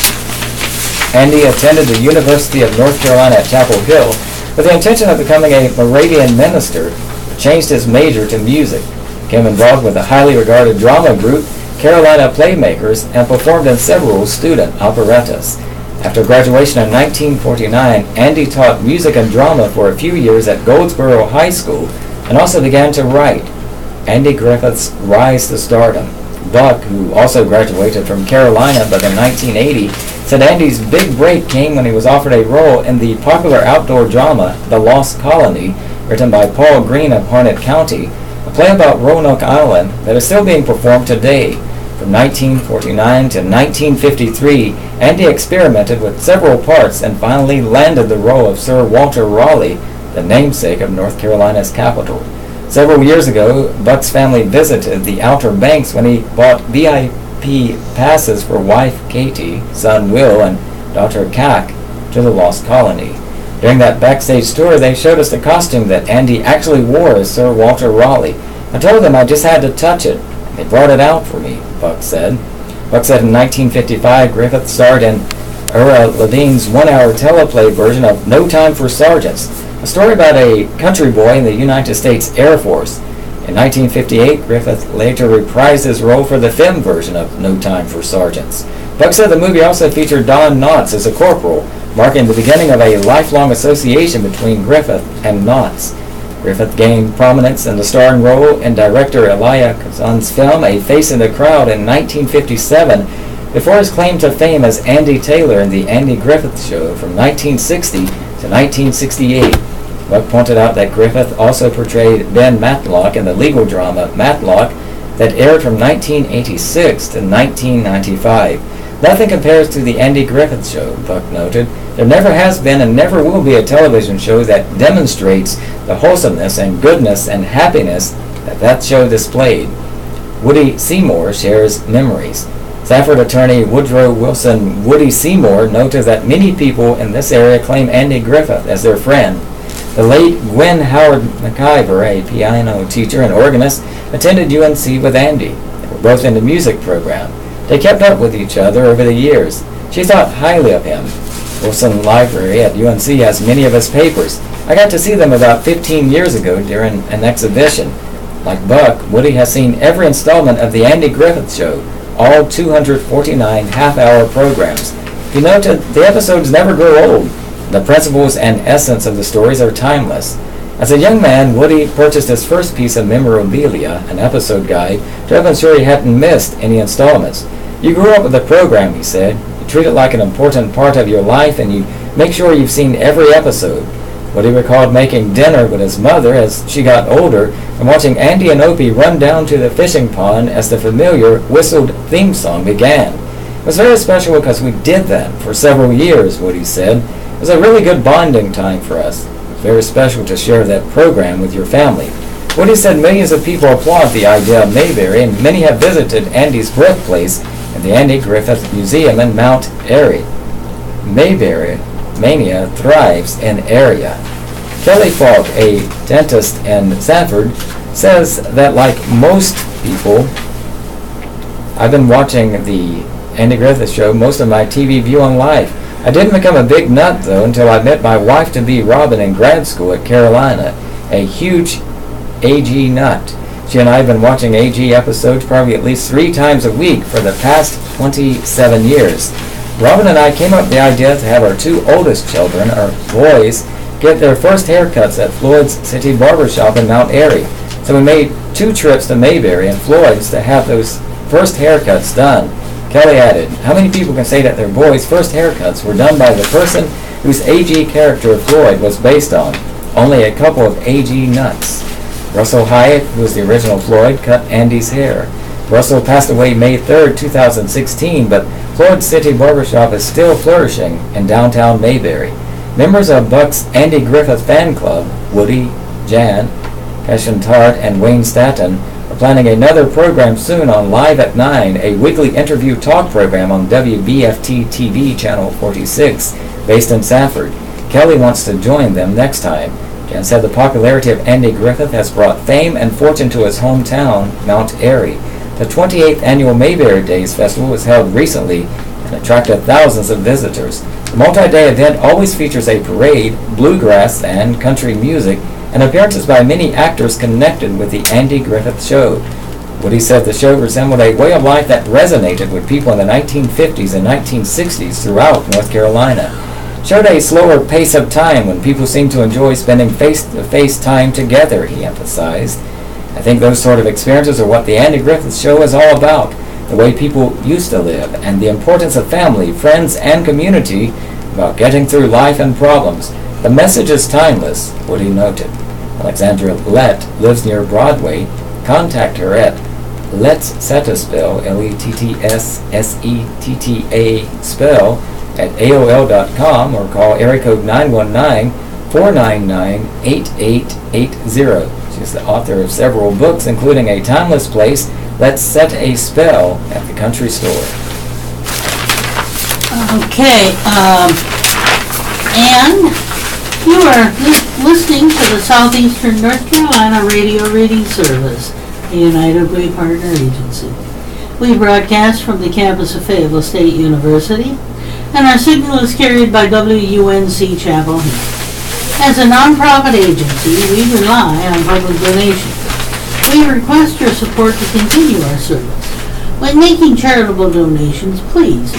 Andy attended the University of North Carolina at Chapel Hill with the intention of becoming a Moravian minister, but changed his major to music, became involved with a highly regarded drama group, Carolina Playmakers, and performed in several student operettas. After graduation in 1949, Andy taught music and drama for a few years at Goldsboro High School and also began to write. Andy Griffith's rise to stardom. Buck, who also graduated from Carolina but in 1980, said Andy's big break came when he was offered a role in the popular outdoor drama The Lost Colony, written by Paul Green of Harnett County, a play about Roanoke Island that is still being performed today. From 1949 to 1953, Andy experimented with several parts and finally landed the role of Sir Walter Raleigh, the namesake of North Carolina's capital. Several years ago, Buck's family visited the Outer Banks when he bought VIP passes for wife Katie, son Will, and daughter Cac to the Lost Colony. During that backstage tour, they showed us the costume that Andy actually wore as Sir Walter Raleigh. I told them I just had to touch it. They brought it out for me, Buck said. Buck said in 1955, Griffith starred in Ira Levine's one-hour teleplay version of No Time for Sergeants, a story about a country boy in the United States Air Force. In 1958, Griffith later reprised his role for the film version of No Time for Sergeants. Buck said the movie also featured Don Knotts as a corporal, marking the beginning of a lifelong association between Griffith and Knotts. Griffith gained prominence in the starring role in director Elia Kazan's film A Face in the Crowd in 1957, before his claim to fame as Andy Taylor in The Andy Griffith Show from 1960 to 1968. Buck pointed out that Griffith also portrayed Ben Matlock in the legal drama Matlock that aired from 1986 to 1995. Nothing compares to The Andy Griffith Show, Buck noted. There never has been and never will be a television show that demonstrates the wholesomeness and goodness and happiness that show displayed. Woody Seymour shares memories. Sanford attorney Woodrow Wilson Woody Seymour noted that many people in this area claim Andy Griffith as their friend. The late Gwen Howard McIver, a piano teacher and organist, attended UNC with Andy. They were both in the music program. They kept up with each other over the years. She thought highly of him. Wilson Library at UNC has many of his papers. I got to see them about 15 years ago during an exhibition. Like Buck, Woody has seen every installment of The Andy Griffith Show, all 249 half-hour programs. He noted the episodes never grow old. The principles and essence of the stories are timeless. As a young man, Woody purchased his first piece of memorabilia, an episode guide, to help ensure he hadn't missed any installments. You grew up with the program, he said. You treat it like an important part of your life, and you make sure you've seen every episode. Woody recalled making dinner with his mother as she got older and watching Andy and Opie run down to the fishing pond as the familiar whistled theme song began. It was very special because we did that for several years, Woody said. It was a really good bonding time for us. It was very special to share that program with your family. Woody said millions of people applaud the idea of Mayberry, and many have visited Andy's birthplace in the Andy Griffith Museum in Mount Airy. Mayberry mania thrives in area. Kelly Falk, a dentist in Sanford, says that like most people, I've been watching the Andy Griffith Show most of my TV viewing life. I didn't become a big nut, though, until I met my wife-to-be Robin in grad school at Carolina, a huge AG nut. She and I have been watching AG episodes probably at least 3 times a week for the past 27 years. Robin and I came up with the idea to have our 2 oldest children, our boys, get their first haircuts at Floyd's City Barbershop in Mount Airy. So we made 2 trips to Mayberry and Floyd's to have those first haircuts done. Kelly added, how many people can say that their boys' first haircuts were done by the person whose AG character Floyd was based on? Only a couple of AG nuts. Russell Hyatt, who was the original Floyd, cut Andy's hair. Russell passed away May 3rd, 2016, but Floyd City Barbershop is still flourishing in downtown Mayberry. Members of Buck's Andy Griffith fan club, Woody, Jan, Cashin Tart, and Wayne Staton, are planning another program soon on Live at 9, a weekly interview talk program on WBFT TV Channel 46, based in Sanford. Kelly wants to join them next time. Jan said the popularity of Andy Griffith has brought fame and fortune to his hometown, Mount Airy. The 28th annual Mayberry Days Festival was held recently and attracted thousands of visitors. The multi-day event always features a parade, bluegrass, and country music, and appearances by many actors connected with the Andy Griffith Show. Woody said the show resembled a way of life that resonated with people in the 1950s and 1960s throughout North Carolina. It showed a slower pace of time when people seemed to enjoy spending face-to-face time together, he emphasized. I think those sort of experiences are what the Andy Griffith Show is all about, the way people used to live, and the importance of family, friends, and community about getting through life and problems. The message is timeless, Woody noted. Alexandra Lett lives near Broadway. Contact her at Let's Setterspell, LETTSSETTA spell, at AOL.com or call area code 919 499-8880. She's the author of several books, including A Timeless Place, Let's Set a Spell at the Country Store. Okay, and you are listening to the Southeastern North Carolina Radio Reading Service, a United Way Partner Agency. We broadcast from the campus of Fayetteville State University, and our signal is carried by WUNC Chapel Hill. As a nonprofit agency, we rely on public donations. We request your support to continue our service. When making charitable donations, please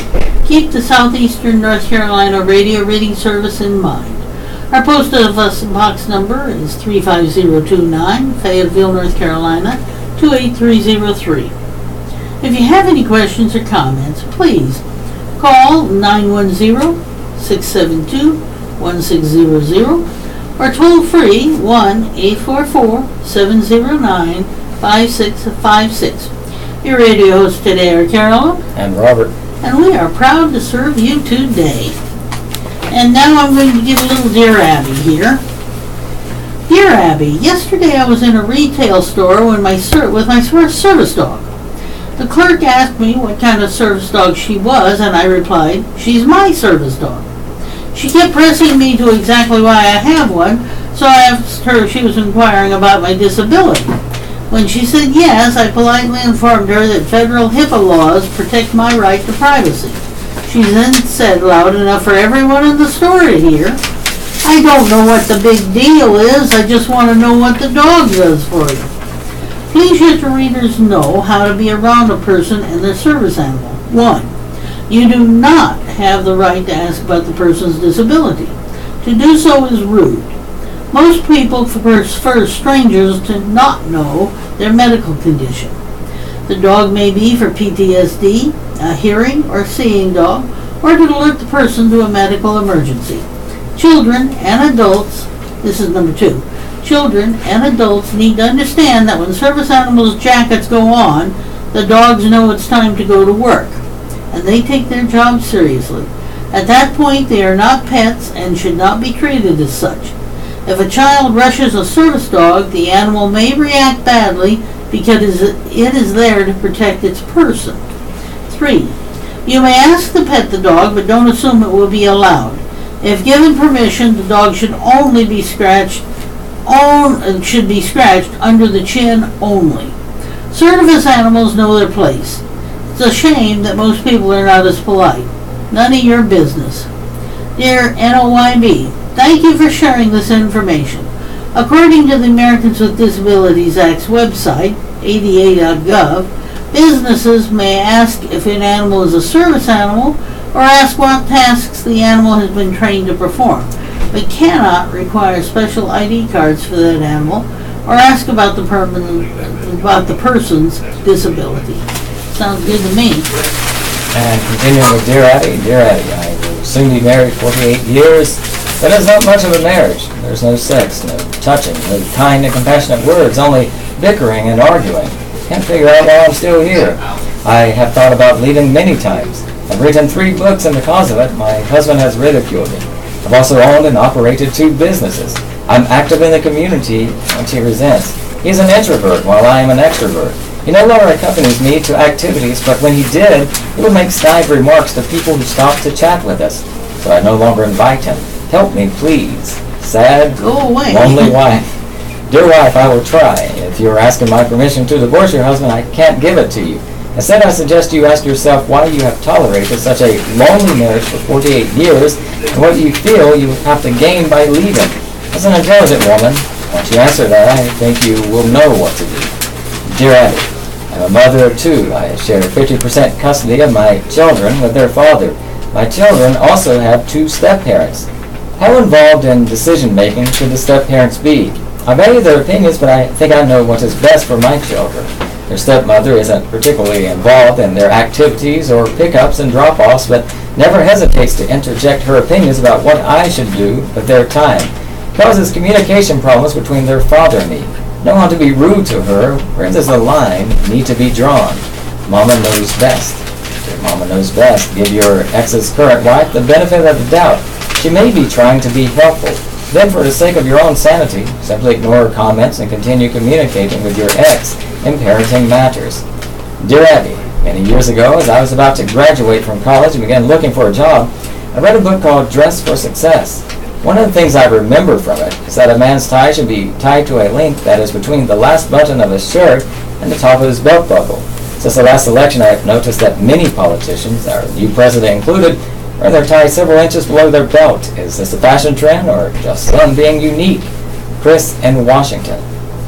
keep the Southeastern North Carolina Radio Reading Service in mind. Our post office box number is 35029, Fayetteville, North Carolina, 28303. If you have any questions or comments, please call 910-672-1600 or toll free 1-844-709-5656. Your radio hosts today are Carolyn And Robert. and we are proud to serve you today. And now I'm going to give a little Dear Abby here. Dear Abby, yesterday I was in a retail store with my service dog. The clerk asked me what kind of service dog she was, and I replied, she's my service dog. She kept pressing me to exactly why I have one, so I asked her if she was inquiring about my disability. When she said yes, I politely informed her that federal HIPAA laws protect my right to privacy. She then said loud enough for everyone in the store to hear, I don't know what the big deal is, I just want to know what the dog does for you. Please let your readers know how to be around a person and their service animal. 1. You do not have the right to ask about the person's disability. To do so is rude. Most people prefer strangers to not know their medical condition. The dog may be for PTSD, a hearing or seeing dog, or to alert the person to a medical emergency. Children and adults, this is number 2, children and adults need to understand that when service animals' jackets go on, the dogs know it's time to go to work, and they take their job seriously. At that point, they are not pets and should not be treated as such. If a child rushes a service dog, the animal may react badly because it is there to protect its person. 3. You may ask to pet the dog, but don't assume it will be allowed. If given permission, the dog should only be scratched under the chin only. Service animals know their place. It's a shame that most people are not as polite. None of your business. Dear NOYB, thank you for sharing this information. According to the Americans with Disabilities Act's website, ada.gov, businesses may ask if an animal is a service animal or ask what tasks the animal has been trained to perform, but cannot require special ID cards for that animal or ask about the person's disability. Sounds good to me. And continuing with Dear Abby, I will soon be married 48 years, but it's not much of a marriage. There's no sex, no touching, no kind and compassionate words, only bickering and arguing. Can't figure out why I'm still here. I have thought about leaving many times. I've written 3 books, and because of it, my husband has ridiculed me. I've also owned and operated 2 businesses. I'm active in the community, which he resents. He's an introvert, while I am an extrovert. He no longer accompanies me to activities, but when he did, he would make snide remarks to people who stopped to chat with us. So I no longer invite him. Help me, please. Sad, Go away. lonely wife. Dear wife, I will try. If you're asking my permission to divorce your husband, I can't give it to you. Instead, I suggest you ask yourself why you have tolerated such a lonely marriage for 48 years and what you feel you have to gain by leaving. As an intelligent woman, once you answer that, I think you will know what to do. Dear Abby, I'm a mother of 2. I share 50% custody of my children with their father. My children also have 2 step-parents. How involved in decision-making should the step-parents be? I value their opinions, but I think I know what is best for my children. Their stepmother isn't particularly involved in their activities or pickups and drop-offs, but never hesitates to interject her opinions about what I should do with their time. It causes communication problems between their father and me. Don't want to be rude to her. Where does the line need to be drawn? Mama knows best. If Mama knows best, give your ex's current wife the benefit of the doubt. She may be trying to be helpful. Then, for the sake of your own sanity, simply ignore her comments and continue communicating with your ex in parenting matters. Dear Abby, many years ago, as I was about to graduate from college and began looking for a job, I read a book called Dress for Success. One of the things I remember from it is that a man's tie should be tied to a length that is between the last button of his shirt and the top of his belt buckle. Since the last election, I have noticed that many politicians, our new president included, wear their tie several inches below their belt. Is this a fashion trend or just them being unique? Chris in Washington.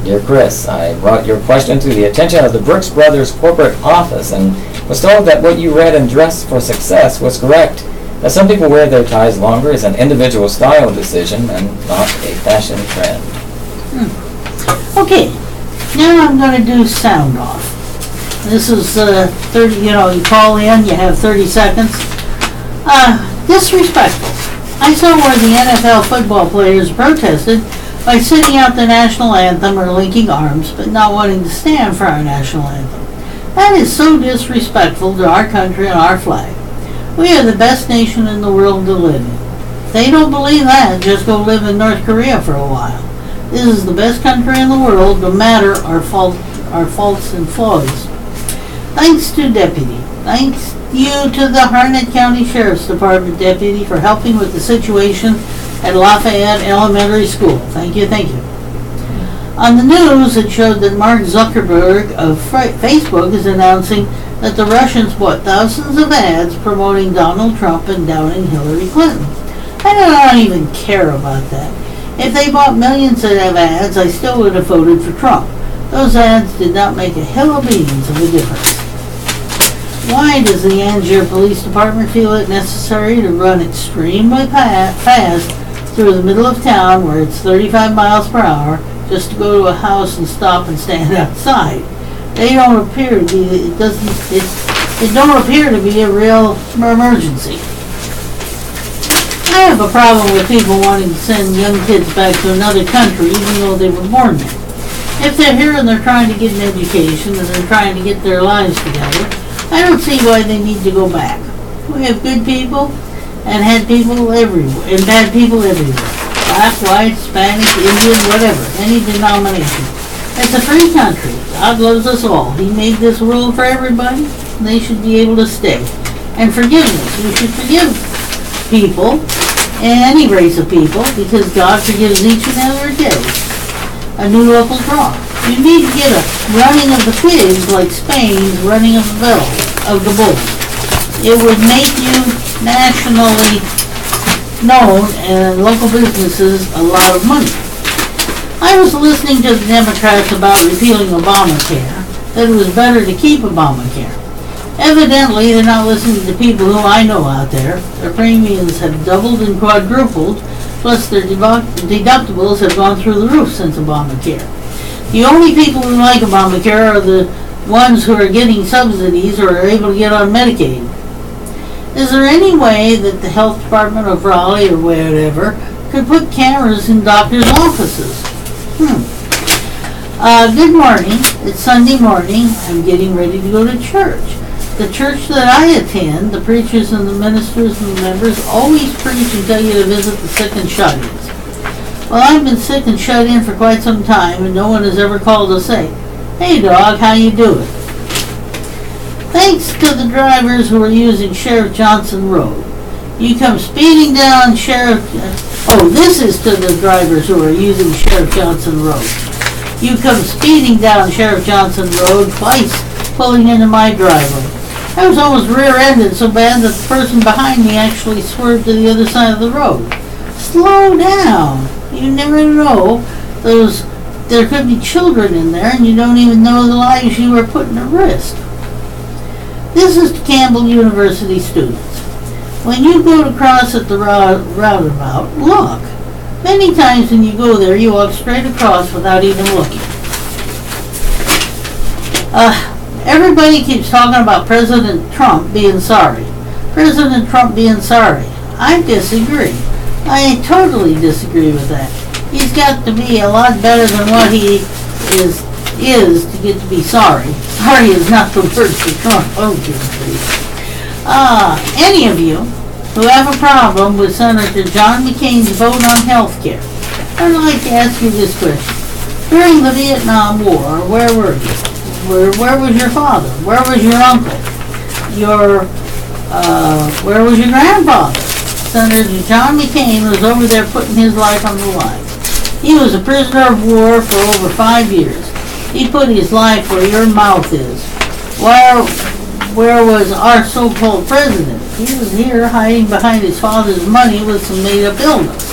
Dear Chris, I brought your question to the attention of the Brooks Brothers corporate office and was told that what you read in Dress for Success was correct. That some people wear their ties longer is an individual style decision and not a fashion trend. Okay, now I'm going to do sound off. This is 30, you call in, you have 30 seconds. Disrespectful. I saw where the NFL football players protested by sitting out the national anthem or linking arms, but not wanting to stand for our national anthem. That is so disrespectful to our country and our flag. We are the best nation in the world to live in. If they don't believe that, just go live in North Korea for a while. This is the best country in the world, no matter our faults and flaws. Thanks to Deputy. Thanks you to the Harnett County Sheriff's Department Deputy for helping with the situation at Lafayette Elementary School. Thank you, thank you. On the news, it showed that Mark Zuckerberg of Facebook is announcing that the Russians bought thousands of ads promoting Donald Trump and downing Hillary Clinton. I don't even care about that. If they bought millions of ads, I still would have voted for Trump. Those ads did not make a hill of beans of a difference. Why does the Angier Police Department feel it necessary to run extremely fast through the middle of town where it's 35 miles per hour just to go to a house and stop and stand outside? They don't appear to be, it don't appear to be a real emergency. I have a problem with people wanting to send young kids back to another country even though they were born there. If they're here and they're trying to get an education and they're trying to get their lives together, I don't see why they need to go back. We have good people and had people everywhere, and bad people everywhere. Black, white, Spanish, Indian, whatever, any denomination. It's a free country. God loves us all. He made this world for everybody, and they should be able to stay. And forgiveness. We should forgive people, any race of people, because God forgives each and every day. A new local draw. You need to get a running of the pigs like Spain's running of the bulls. It would make you nationally known and local businesses a lot of money. I was listening to the Democrats about repealing Obamacare, that it was better to keep Obamacare. Evidently, they're not listening to people who I know out there. Their premiums have doubled and quadrupled, plus their deductibles have gone through the roof since Obamacare. The only people who like Obamacare are the ones who are getting subsidies or are able to get on Medicaid. Is there any way that the health department of Raleigh or wherever could put cameras in doctors' offices? Good morning. It's Sunday morning. I'm getting ready to go to church. The church that I attend, the preachers and the ministers and the members always preach and tell you to visit the sick and shut-ins. Well, I've been sick and shut in for quite some time, and no one has ever called to say, "Hey dog, how you doing?" Thanks to the drivers who are using Sheriff Johnson Road. You come speeding down this is to the drivers who are using Sheriff Johnson Road. You come speeding down Sheriff Johnson Road twice, pulling into my driveway. I was almost rear-ended so bad that the person behind me actually swerved to the other side of the road. Slow down. You never know. There could be children in there and you don't even know the lives you are putting at risk. This is to Campbell University students. When you go to cross at the roundabout, look. Many times when you go there, you walk straight across without even looking. Everybody keeps talking about President Trump being sorry. President Trump being sorry. I disagree. I totally disagree with that. He's got to be a lot better than what he is to get to be sorry. Sorry is not the word for Trump. Oh, any of you who have a problem with Senator John McCain's vote on health care, I'd like to ask you this question. During the Vietnam War, where were you? Where was your father? Where was your uncle? Where was your grandfather? Senator John McCain was over there putting his life on the line. He was a prisoner of war for over 5 years. He put his life where your mouth is. Where was our so-called president? He was here hiding behind his father's money with some made-up illness.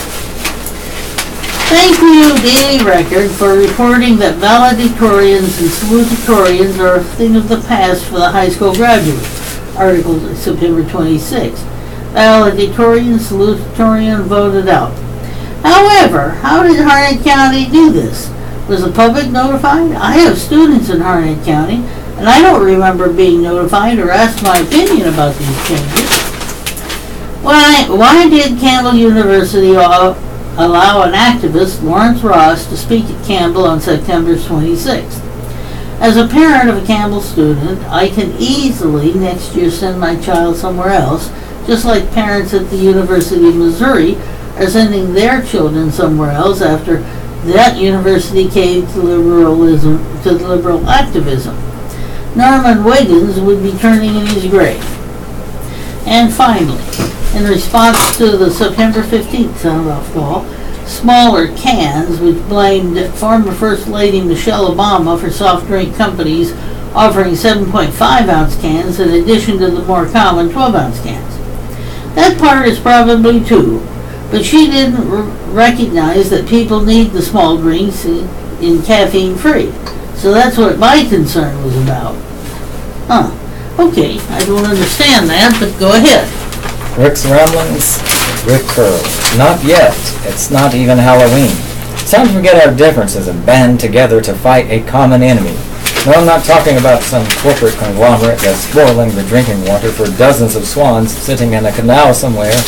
Thank you, Daily Record, for reporting that valedictorians and salutatorians are a thing of the past for the high school graduates. Article September 26. Valedictorian, salutatorian voted out. However, how did Harnett County do this? Was the public notified? I have students in Harnett County, and I don't remember being notified or asked my opinion about these changes. Why did Campbell University allow an activist, Lawrence Ross, to speak at Campbell on September 26th? As a parent of a Campbell student, I can easily next year send my child somewhere else, just like parents at the University of Missouri are sending their children somewhere else after that university caved to liberal activism. Norman Wiggins would be turning in his grave. And finally, in response to the September 15th sound-off call, Smaller Cans, which blamed former First Lady Michelle Obama for soft drink companies offering 7.5-ounce cans in addition to the more common 12-ounce cans. That part is probably true, but she didn't recognize that people need the small drinks in caffeine-free. So that's what my concern was about. Okay, I don't understand that, but go ahead. Rick's Ramblings, Rick Curl. Not yet. It's not even Halloween. It's time to forget our differences and band together to fight a common enemy. No, I'm not talking about some corporate conglomerate that's spoiling the drinking water for dozens of swans sitting in a canal somewhere.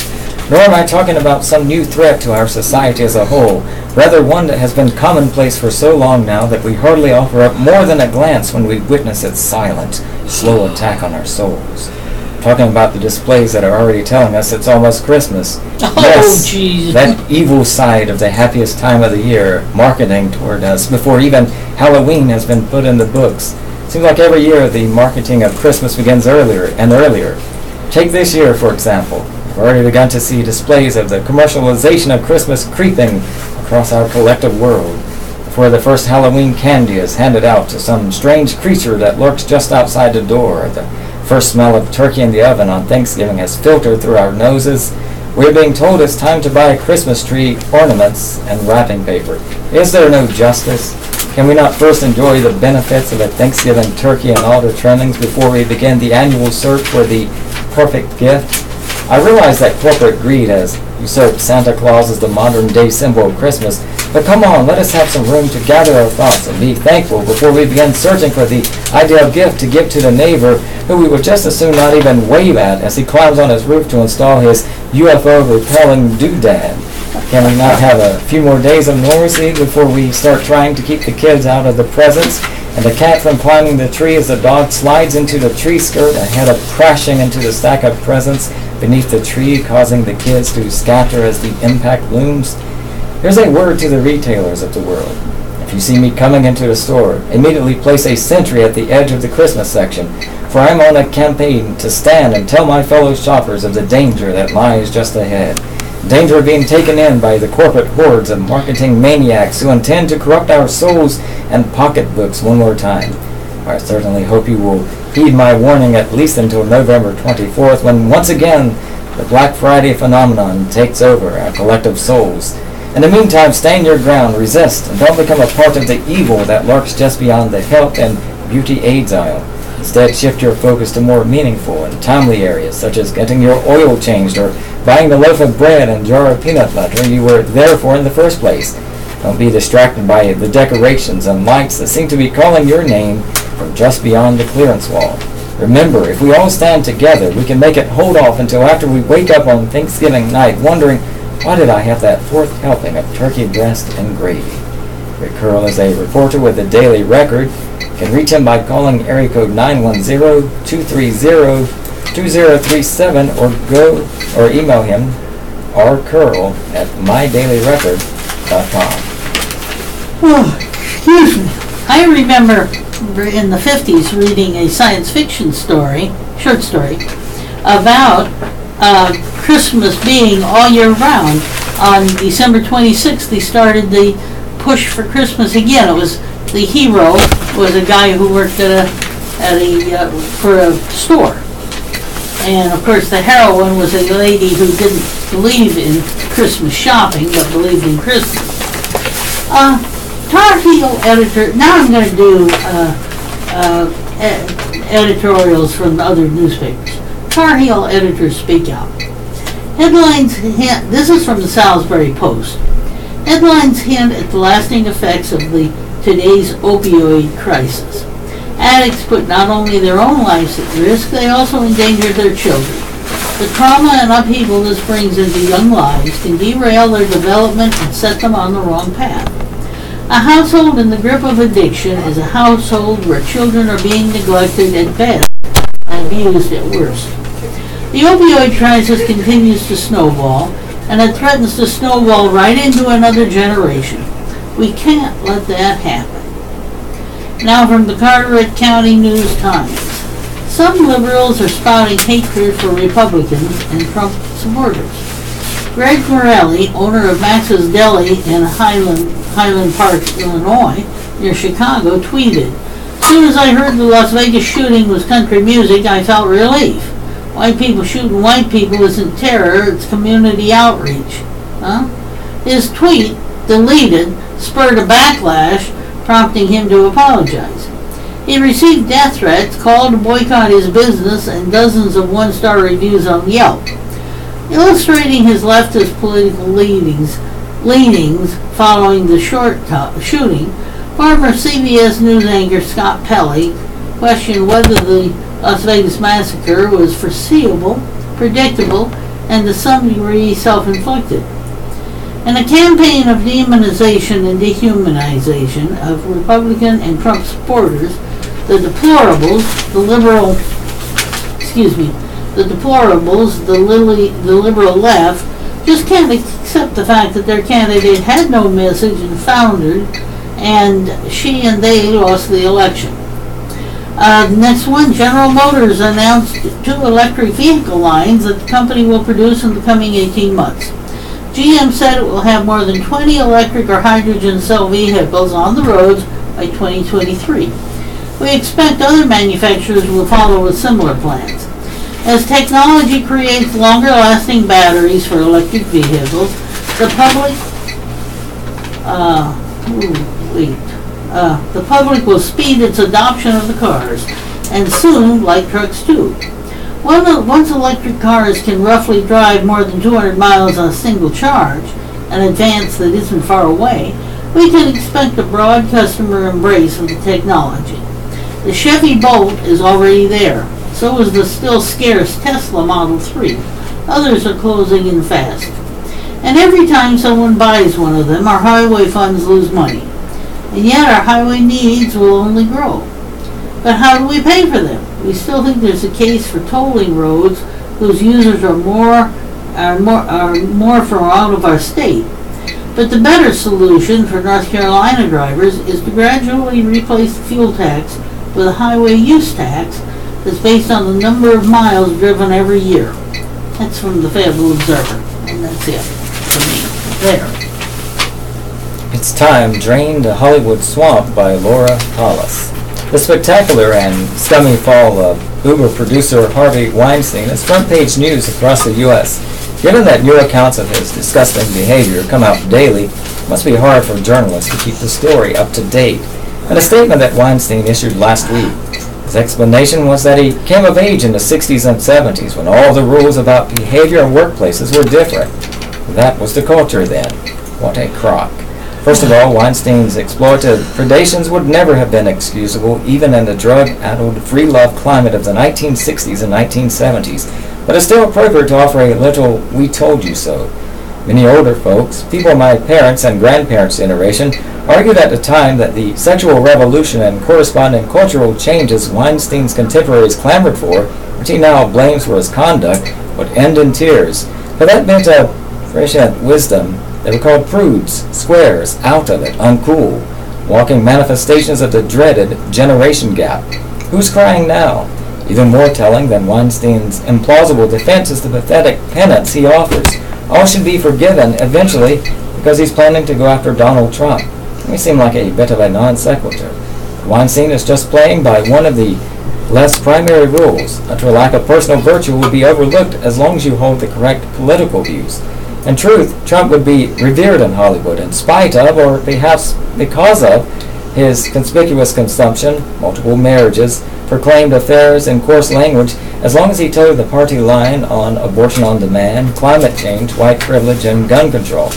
Nor am I talking about some new threat to our society as a whole, rather one that has been commonplace for so long now that we hardly offer up more than a glance when we witness its silent, slow attack on our souls. Talking about the displays that are already telling us it's almost Christmas. Oh, jeez. That evil side of the happiest time of the year, marketing toward us before even Halloween has been put in the books. Seems like every year the marketing of Christmas begins earlier and earlier. Take this year, for example. We've already begun to see displays of the commercialization of Christmas creeping across our collective world, before the first Halloween candy is handed out to some strange creature that lurks just outside the door. The first smell of turkey in the oven on Thanksgiving has filtered through our noses. We're being told it's time to buy Christmas tree ornaments and wrapping paper. Is there no justice? Can we not first enjoy the benefits of a Thanksgiving turkey and all the trimmings before we begin the annual search for the perfect gift? I realize that corporate greed has usurped Santa Claus as the modern-day symbol of Christmas, but come on, let us have some room to gather our thoughts and be thankful before we begin searching for the ideal gift to give to the neighbor who we would just as soon not even wave at as he climbs on his roof to install his UFO-repelling doodad. Can we not have a few more days of normalcy before we start trying to keep the kids out of the presents and the cat from climbing the tree as the dog slides into the tree skirt ahead of crashing into the stack of presents beneath the tree, causing the kids to scatter as the impact looms? Here's a word to the retailers of the world. If you see me coming into the store, immediately place a sentry at the edge of the Christmas section, for I'm on a campaign to stand and tell my fellow shoppers of the danger that lies just ahead. Danger of being taken in by the corporate hordes of marketing maniacs who intend to corrupt our souls and pocketbooks one more time. I certainly hope you will heed my warning at least until November 24th, when once again the Black Friday phenomenon takes over our collective souls. In the meantime, stand your ground, resist, and don't become a part of the evil that lurks just beyond the health and beauty aids aisle. Instead, shift your focus to more meaningful and timely areas, such as getting your oil changed or buying the loaf of bread and jar of peanut butter you were there for in the first place. Don't be distracted by the decorations and lights that seem to be calling your name from just beyond the clearance wall. Remember, if we all stand together, we can make it hold off until after we wake up on Thanksgiving night wondering, why did I have that fourth helping of turkey breast and gravy? Rick Curl is a reporter with the Daily Record. You can reach him by calling area code 910-230-2037 or email him rcurl@mydailyrecord.com. Oh, excuse me. I remember in the 50s reading a science fiction short story, about Christmas being all year round. On December 26th, they started the push for Christmas again. It was the hero was a guy who worked for a store. And of course the heroine was a lady who didn't believe in Christmas shopping, but believed in Christmas. Tar Heel editor, now I'm going to do editorials from other newspapers. Tar Heel editors speak out. Headlines hint, this is from the Salisbury Post. Headlines hint at the lasting effects of today's opioid crisis. Addicts put not only their own lives at risk, they also endanger their children. The trauma and upheaval this brings into young lives can derail their development and set them on the wrong path. A household in the grip of addiction is a household where children are being neglected at best and abused at worst. The opioid crisis continues to snowball, and it threatens to snowball right into another generation. We can't let that happen. Now from the Carteret County News-Times. Some liberals are spouting hatred for Republicans and Trump supporters. Greg Morelli, owner of Max's Deli in Highland Park, Illinois, near Chicago, tweeted, "As soon as I heard the Las Vegas shooting was country music, I felt relief. White people shooting white people isn't terror, it's community outreach." His tweet, deleted, spurred a backlash, prompting him to apologize. He received death threats, called to boycott his business, and dozens of one-star reviews on Yelp. Illustrating his leftist political leanings following the shooting, former CBS News anchor Scott Pelley questioned whether the Las Vegas massacre was foreseeable, predictable, and to some degree self-inflicted. In a campaign of demonization and dehumanization of Republican and Trump supporters, the deplorables, the liberal left, just can't accept the fact that their candidate had no message and foundered, and she and they lost the election. Next one, General Motors announced 2 electric vehicle lines that the company will produce in the coming 18 months. GM said it will have more than 20 electric or hydrogen cell vehicles on the roads by 2023. We expect other manufacturers will follow with similar plans. As technology creates longer-lasting batteries for electric vehicles, the public will speed its adoption of the cars, and soon light trucks too. Once electric cars can roughly drive more than 200 miles on a single charge, an advance that isn't far away, we can expect a broad customer embrace of the technology. The Chevy Bolt is already there. So is the still scarce Tesla Model 3. Others are closing in fast. And every time someone buys one of them, our highway funds lose money. And yet our highway needs will only grow. But how do we pay for them? We still think there's a case for tolling roads whose users are more from out of our state. But the better solution for North Carolina drivers is to gradually replace the fuel tax with a highway use tax that's based on the number of miles driven every year. That's from the Fayetteville Observer, and that's it for me. There. It's Time, Drain the Hollywood Swamp by Laura Hollis. The spectacular and scummy fall of Uber producer Harvey Weinstein is front-page news across the U.S. Given that new accounts of his disgusting behavior come out daily, it must be hard for journalists to keep the story up to date. In a statement that Weinstein issued last week, his explanation was that he came of age in the 60s and 70s when all the rules about behavior in workplaces were different. That was the culture then. What a crock. First of all, Weinstein's exploitative predations would never have been excusable even in the drug-addled free-love climate of the 1960s and 1970s, but it's still appropriate to offer a little "we told you so." Many older folks, people of my parents' and grandparents' generation, argued at the time that the sexual revolution and corresponding cultural changes Weinstein's contemporaries clamored for, which he now blames for his conduct, would end in tears. But that meant a prescient wisdom They were called prudes, squares, out of it, uncool, walking manifestations of the dreaded generation gap. Who's crying now? Even more telling than Weinstein's implausible defense is the pathetic penance he offers. All should be forgiven eventually because he's planning to go after Donald Trump. It may seem like a bit of a non sequitur. Weinstein is just playing by one of the less primary rules. A lack of personal virtue will be overlooked as long as you hold the correct political views. In truth, Trump would be revered in Hollywood in spite of, or perhaps because of, his conspicuous consumption, multiple marriages, proclaimed affairs, and coarse language, as long as he toed the party line on abortion on demand, climate change, white privilege, and gun control.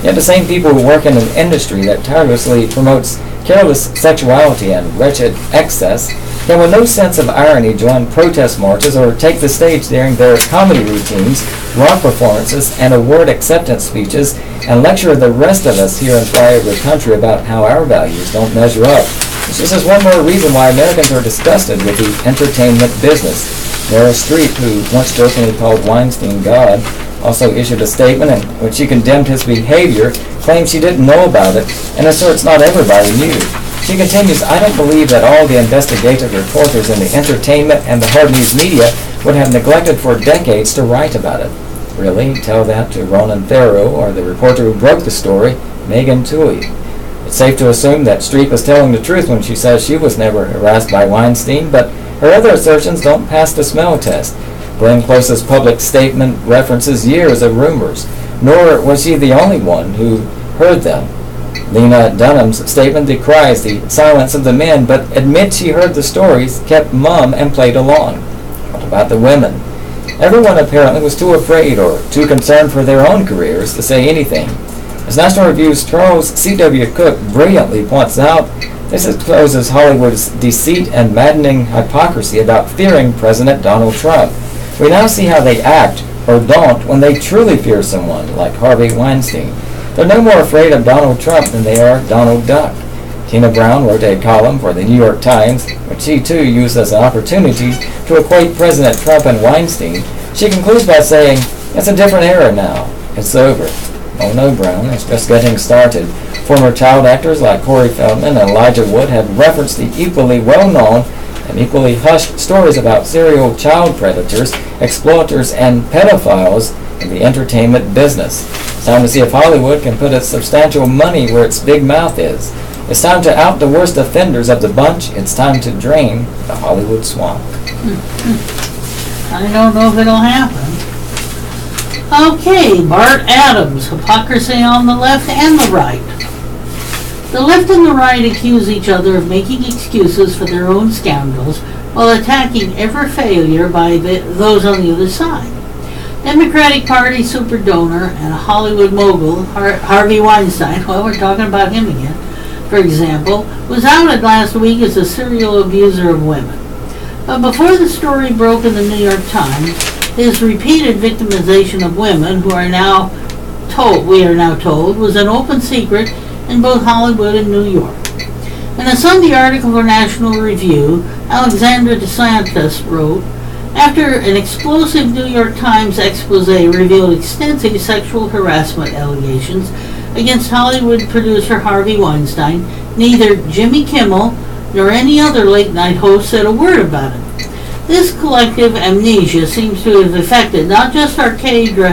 Yet the same people who work in an industry that tirelessly promotes careless sexuality and wretched excess can with no sense of irony join protest marches or take the stage during their comedy routines, rock performances, and award acceptance speeches and lecture the rest of us here in flyover country about how our values don't measure up. It's just as one more reason why Americans are disgusted with the entertainment business. Meryl Streep, who once jokingly called Weinstein God, also issued a statement in which she condemned his behavior, claims she didn't know about it, and asserts not everybody knew. She continues, I don't believe that all the investigative reporters in the entertainment and the hard news media would have neglected for decades to write about it. Really? Tell that to Ronan Farrow or the reporter who broke the story, Megan Twohey. It's safe to assume that Streep is telling the truth when she says she was never harassed by Weinstein, but her other assertions don't pass the smell test. Glenn Close's public statement references years of rumors, nor was she the only one who heard them. Lena Dunham's statement decries the silence of the men, but admits she heard the stories, kept mum, and played along. What about the women? Everyone apparently was too afraid or too concerned for their own careers to say anything. As National Review's Charles C.W. Cook brilliantly points out, this exposes Hollywood's deceit and maddening hypocrisy about fearing President Donald Trump. We now see how they act, or don't, when they truly fear someone, like Harvey Weinstein. They're no more afraid of Donald Trump than they are Donald Duck. Tina Brown wrote a column for the New York Times, which she too used as an opportunity to equate President Trump and Weinstein. She concludes by saying, it's a different era now. It's over. Oh no, Brown, it's just getting started. Former child actors like Corey Feldman and Elijah Wood have referenced the equally well-known and equally hushed stories about serial child predators, exploiters, and pedophiles in the entertainment business. It's time to see if Hollywood can put its substantial money where its big mouth is. It's time to out the worst offenders of the bunch. It's time to drain the Hollywood swamp. I don't know if it'll happen. Okay, Bart Adams, hypocrisy on the left and the right. The left and the right accuse each other of making excuses for their own scoundrels while attacking every failure by those on the other side. Democratic Party super donor and a Hollywood mogul, Harvey Weinstein, well, we're talking about him again, for example, was outed last week as a serial abuser of women. But before the story broke in the New York Times, his repeated victimization of women, we are now told, was an open secret in both Hollywood and New York. In a Sunday article for National Review, Alexandra DeSantis wrote, after an explosive New York Times expose revealed extensive sexual harassment allegations against Hollywood producer Harvey Weinstein, neither Jimmy Kimmel nor any other late-night host said a word about it. This collective amnesia seems to have affected not just our cadre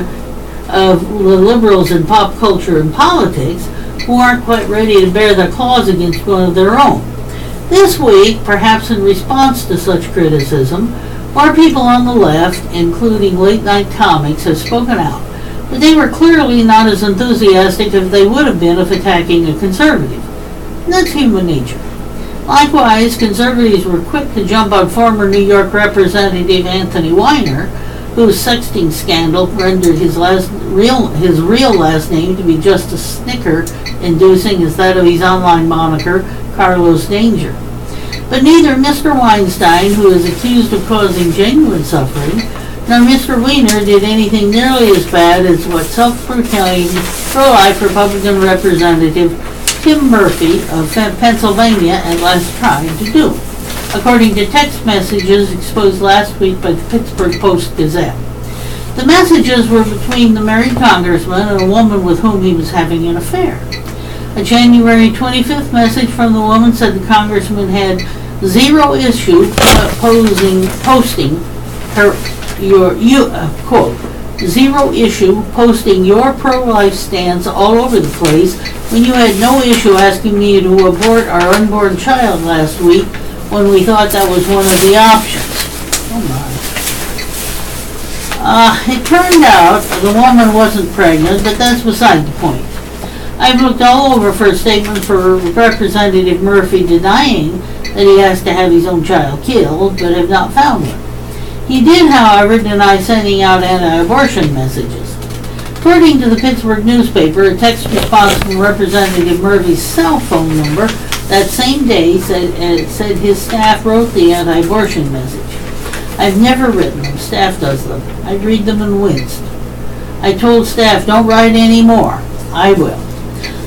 of the liberals in pop culture and politics, who aren't quite ready to bear their claws against one of their own. This week, perhaps in response to such criticism, more people on the left, including late-night comics, have spoken out, but they were clearly not as enthusiastic as they would have been if attacking a conservative. And that's human nature. Likewise, conservatives were quick to jump on former New York Representative Anthony Weiner, whose sexting scandal rendered his real last name to be just as snicker-inducing as that of his online moniker, Carlos Danger. But neither Mr. Weinstein, who is accused of causing genuine suffering, nor Mr. Weiner did anything nearly as bad as what self-proclaimed pro-life Republican Representative Tim Murphy of Pennsylvania at last tried to do, according to text messages exposed last week by the Pittsburgh Post-Gazette. The messages were between the married congressman and a woman with whom he was having an affair. A January 25th message from the woman said the congressman had zero issue posting her quote, zero issue posting your pro-life stance all over the place when you had no issue asking me to abort our unborn child last week when we thought that was one of the options. Oh my. It turned out the woman wasn't pregnant, but that's beside the point. I've looked all over for a statement for Representative Murphy denying that he has to have his own child killed, but have not found one. He did, however, deny sending out anti-abortion messages. According to the Pittsburgh newspaper, a text response from Representative Murphy's cell phone number that same day said his staff wrote the anti-abortion message. I've never written them. Staff does them. I'd read them and winced. I told staff, don't write any more. I will.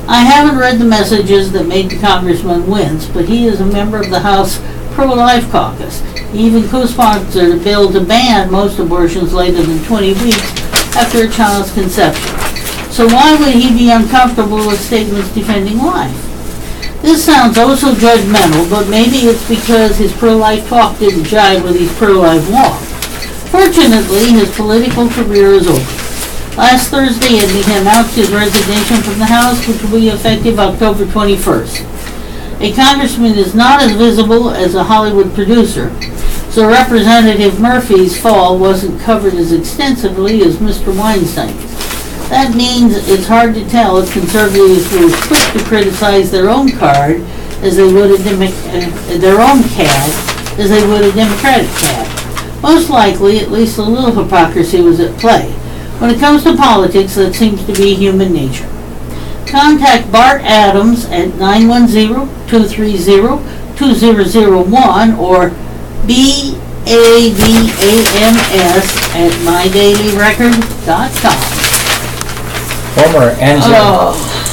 I haven't read the messages that made the congressman wince, but he is a member of the House Pro-Life Caucus. He even co-sponsored a bill to ban most abortions later than 20 weeks after a child's conception. So why would he be uncomfortable with statements defending life? This sounds oh so judgmental, but maybe it's because his pro-life talk didn't jive with his pro-life walk. Fortunately, his political career is over. Last Thursday, he announced his resignation from the House, which will be effective October 21st. A congressman is not as visible as a Hollywood producer, so Representative Murphy's fall wasn't covered as extensively as Mr. Weinstein's. That means it's hard to tell if conservatives were as quick to criticize their own card as they would their own cad as they would a Democratic cad. Most likely, at least a little hypocrisy was at play. When it comes to politics, that seems to be human nature. Contact Bart Adams at 910-230-2001 or BAVAMS@mydailyrecord.com. Former Angier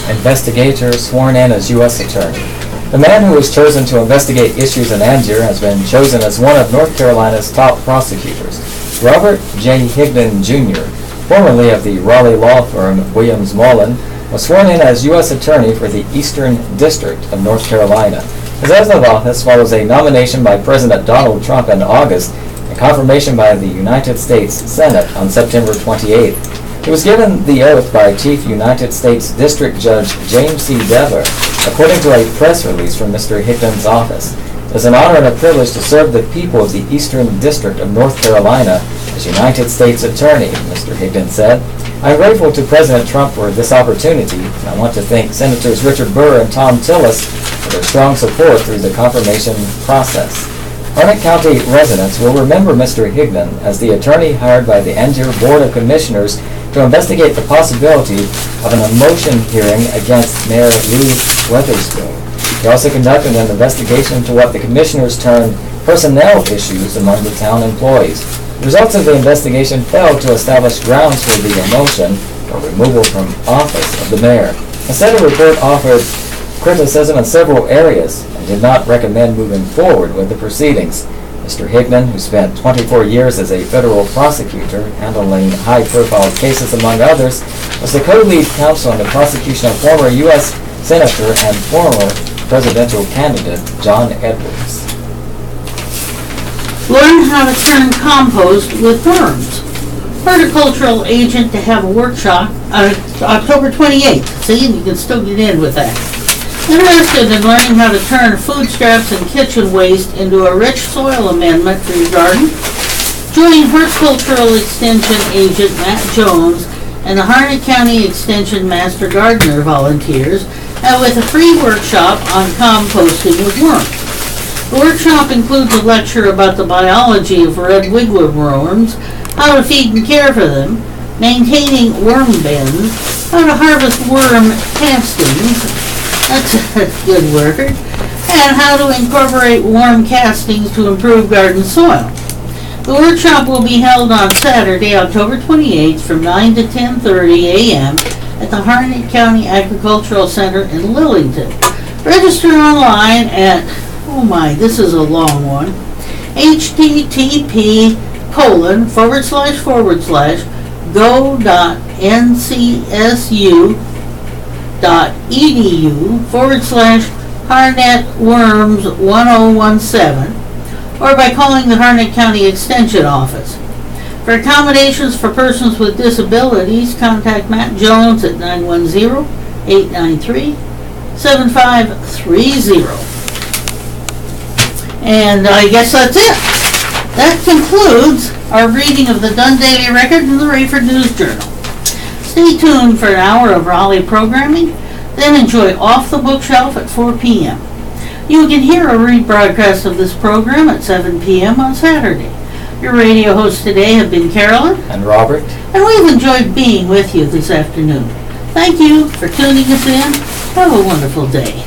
investigator sworn in as U.S. Attorney. The man who was chosen to investigate issues in Angier has been chosen as one of North Carolina's top prosecutors. Robert J. Higdon, Jr., formerly of the Raleigh law firm Williams Mullen, was sworn in as U.S. Attorney for the Eastern District of North Carolina. His oath of office follows a nomination by President Donald Trump in August and confirmation by the United States Senate on September 28th. He was given the oath by Chief United States District Judge James C. Dever, according to a press release from Mr. Higdon's office. It is an honor and a privilege to serve the people of the Eastern District of North Carolina as United States Attorney, Mr. Higdon said. I am grateful to President Trump for this opportunity, and I want to thank Senators Richard Burr and Tom Tillis for their strong support through the confirmation process. Harnett County residents will remember Mr. Higdon as the attorney hired by the Angier Board of Commissioners to investigate the possibility of an emotion hearing against Mayor Lou Weatherspoon. He also conducted an investigation into what the commissioners termed personnel issues among the town employees. The results of the investigation failed to establish grounds for the emotion or removal from office of the mayor. Instead, the report offered criticism in several areas and did not recommend moving forward with the proceedings. Mr. Higdon, who spent 24 years as a federal prosecutor handling high-profile cases among others, was the co-lead counsel in the prosecution of former U.S. Senator and former presidential candidate John Edwards. Learn how to turn compost with worms. Horticultural agent to have a workshop October 28th. See, and you can still get in with that. Interested in learning how to turn food scraps and kitchen waste into a rich soil amendment for your garden? Join Horticultural Extension Agent Matt Jones and the Harnett County Extension Master Gardener volunteers with a free workshop on composting with worms. The workshop includes a lecture about the biology of red wigwam worms, how to feed and care for them, maintaining worm bins, how to harvest worm castings, that's a good word, and how to incorporate worm castings to improve garden soil. The workshop will be held on Saturday, October 28th from 9 to 10:30 a.m. at the Harnett County Agricultural Center in Lillington. Register online at, oh my, this is a long one, http:// go.ncsu.edu/HarnetWorms1017 or by calling the Harnett County Extension Office. For accommodations for persons with disabilities, contact Matt Jones at 910-893-7530. And I guess that's it. That concludes our reading of the Dunn Daily Record and the Rayford News Journal. Stay tuned for an hour of Raleigh programming, then enjoy Off the Bookshelf at 4 p.m. You can hear a rebroadcast of this program at 7 p.m. on Saturday. Your radio hosts today have been Carolyn And Robert? and we've enjoyed being with you this afternoon. Thank you for tuning us in. Have a wonderful day.